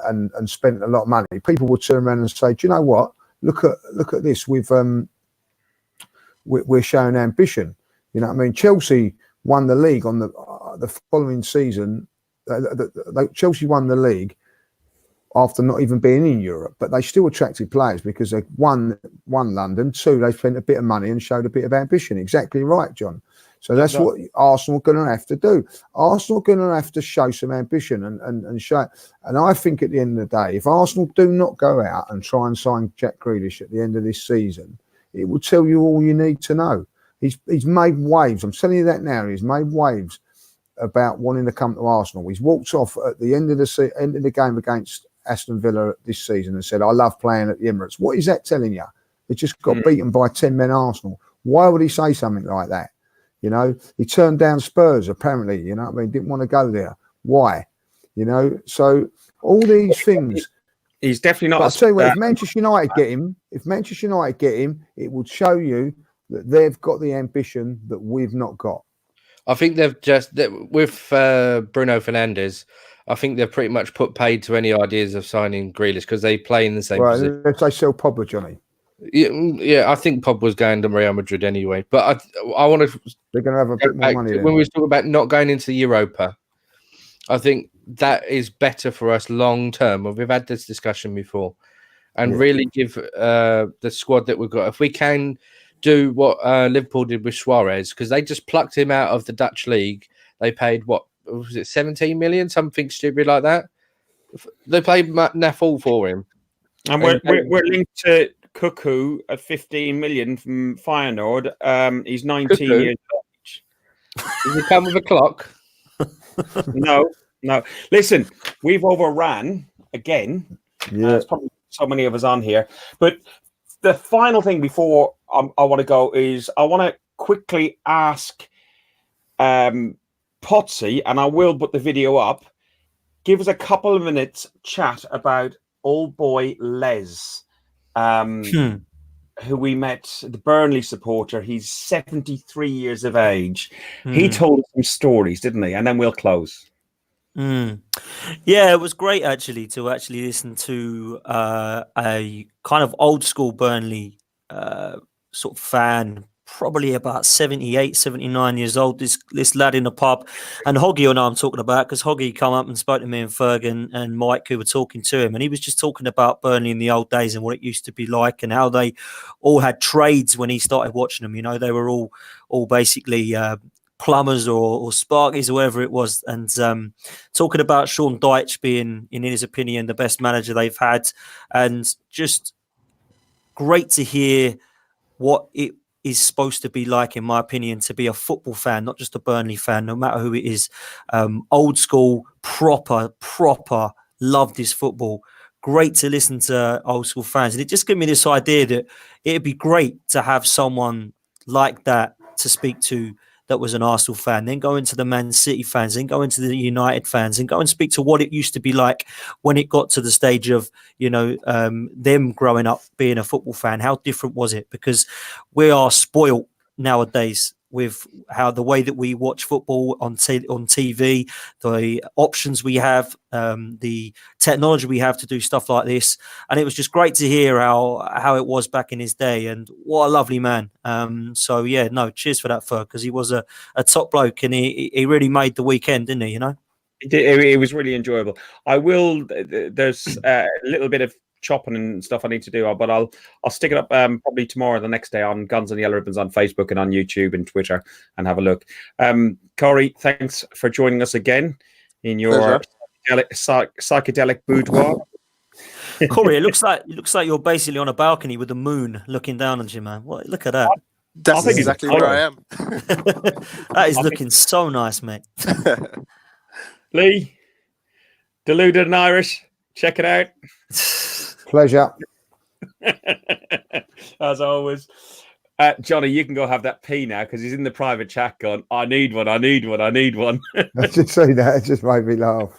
Speaker 3: and spent a lot of money, people would turn around and say, do you know what? Look at this. We're showing ambition. You know what I mean? Chelsea won the league on the following season. Chelsea won the league after not even being in Europe, but they still attracted players because they won London. Two, they spent a bit of money and showed a bit of ambition. Exactly right, John. So that's what Arsenal are going to have to do. Arsenal are going to have to show some ambition and show. And I think at the end of the day, if Arsenal do not go out and try and sign Jack Grealish at the end of this season, it will tell you all you need to know. He's made waves. I'm telling you that now. He's made waves about wanting to come to Arsenal. He's walked off at the end of the game against Aston Villa this season and said, "I love playing at the Emirates." What is that telling you? They just got beaten by 10 men Arsenal. Why would he say something like that? You know, he turned down Spurs apparently. You know what I mean? Didn't want to go there. Why? You know, so all these things.
Speaker 1: He's definitely not.
Speaker 3: But I'll tell you what, if Manchester United get him, it would show you that they've got the ambition that we've not got.
Speaker 6: I think they've with Bruno Fernandes, I think they've pretty much put paid to any ideas of signing Grealish because they play in the same position.
Speaker 3: If they sell Pogba, Johnny.
Speaker 6: Yeah, I think Pogba's going to Real Madrid anyway. But I want to.
Speaker 3: They're going to have a bit more money.
Speaker 6: When we were talking about not going into the Europa, I think that is better for us long term. We've had this discussion before, and really give the squad that we've got. If we can do what Liverpool did with Suarez, because they just plucked him out of the Dutch league. They paid what was it, 17 million, something stupid like that. They paid Nafal for him,
Speaker 1: and we're linked to Cuckoo at 15 million from Feyenoord. He's 19
Speaker 6: Cuckoo?
Speaker 1: years old.
Speaker 6: Does he come with a clock?
Speaker 1: No. Listen, we've overran again.
Speaker 3: Yeah.
Speaker 1: There's probably so many of us on here. But the final thing before I want to go is I want to quickly ask Potsy, and I will put the video up, give us a couple of minutes chat about old boy Les, who we met, the Burnley supporter. He's 73 years of age. He told us some stories, didn't he? And then we'll close.
Speaker 2: Yeah, it was great actually to listen to a kind of old school Burnley sort of fan, probably about 78, 79 years old, this lad in the pub. And Hoggy, I know I'm talking about, because Hoggy come up and spoke to me and Ferg and Mike, who were talking to him, and he was just talking about Burnley in the old days and what it used to be like, and how they all had trades when he started watching them. You know, they were all basically plumbers or sparkies or whatever it was, and talking about Sean Dyche being, in his opinion, the best manager they've had, and just great to hear what it is supposed to be like, in my opinion, to be a football fan, not just a Burnley fan, no matter who it is. Old school, proper, loved his football. Great to listen to old school fans. And it just gave me this idea that it'd be great to have someone like that to speak to, that was an Arsenal fan, then go into the Man City fans, then go into the United fans, and go and speak to what it used to be like when it got to the stage of, you know, them growing up being a football fan. How different was it? Because we are spoilt nowadays with how the way that we watch football on TV, the options we have, the technology we have to do stuff like this. And it was just great to hear how it was back in his day, and what a lovely man. So yeah, no, cheers for that, Ferg, because he was a top bloke, and he really made the weekend, didn't he? You know,
Speaker 1: it was really enjoyable. I will. There's a little bit of chopping and stuff I need to do, but I'll stick it up probably tomorrow or the next day on Guns and Yellow Ribbons on Facebook and on YouTube and Twitter, and have a look. Corey, thanks for joining us again in your psychedelic boudoir.
Speaker 2: Corey, it looks like you're basically on a balcony with the moon looking down on you, man. What? Look at that.
Speaker 4: That's exactly where I am.
Speaker 2: That is looking so nice, mate.
Speaker 1: Lee, Deluded and Irish, check it out.
Speaker 3: Pleasure.
Speaker 1: As always. Johnny, you can go have that pee now, because he's in the private chat going, I need one.
Speaker 3: I just see that. It just made me laugh.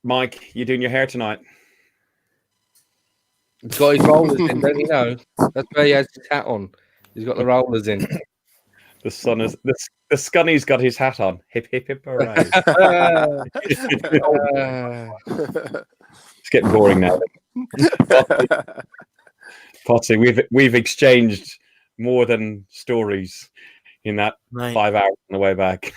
Speaker 1: Mike, you doing your hair tonight?
Speaker 6: He's got his rollers in, don't you know? That's where he has his hat on. He's got the rollers in.
Speaker 1: The sun is the Scunny's got his hat on. Hip hip hip hooray. It's getting boring now. Potsy, we've exchanged more than stories in that 5 hours on the way back.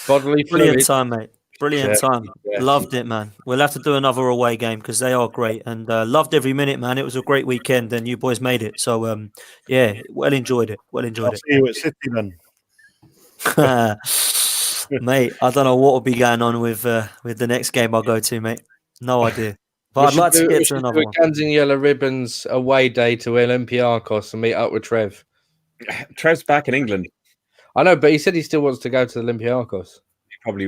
Speaker 6: Bodily
Speaker 2: Brilliant
Speaker 6: fluid.
Speaker 2: time, mate. Brilliant time.
Speaker 1: Yeah.
Speaker 2: Loved it, man. We'll have to do another away game, because they are great, and loved every minute, man. It was a great weekend, and you boys made it. So yeah, well enjoyed it.
Speaker 5: I'll see you at City then.
Speaker 2: Mate, I don't know what will be going on with the next game I'll go to, mate. No idea. But I'd like to get to another one.
Speaker 6: Guns and Yellow Ribbons away day to Olympiacos and meet up with Trev.
Speaker 1: Trev's back in England.
Speaker 6: I know, but he said he still wants to go to Olympiacos.
Speaker 1: He probably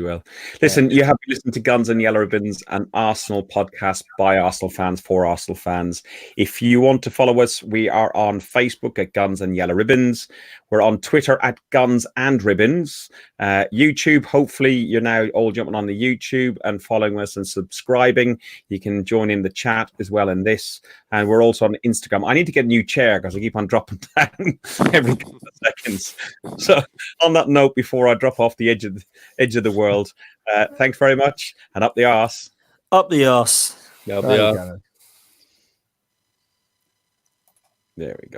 Speaker 1: will. Listen, you have been listening to Guns and Yellow Ribbons, an Arsenal podcast by Arsenal fans for Arsenal fans. If you want to follow us, we are on Facebook at Guns and Yellow Ribbons. We're on Twitter at Guns and Ribbons. YouTube, hopefully you're now all jumping on the YouTube and following us and subscribing. You can join in the chat as well in this. And we're also on Instagram. I need to get a new chair, because I keep on dropping down every couple of seconds. So on that note, before I drop off the edge of the world, thanks very much, and up the arse.
Speaker 2: Up the arse.
Speaker 6: Up the arse.
Speaker 1: There we go.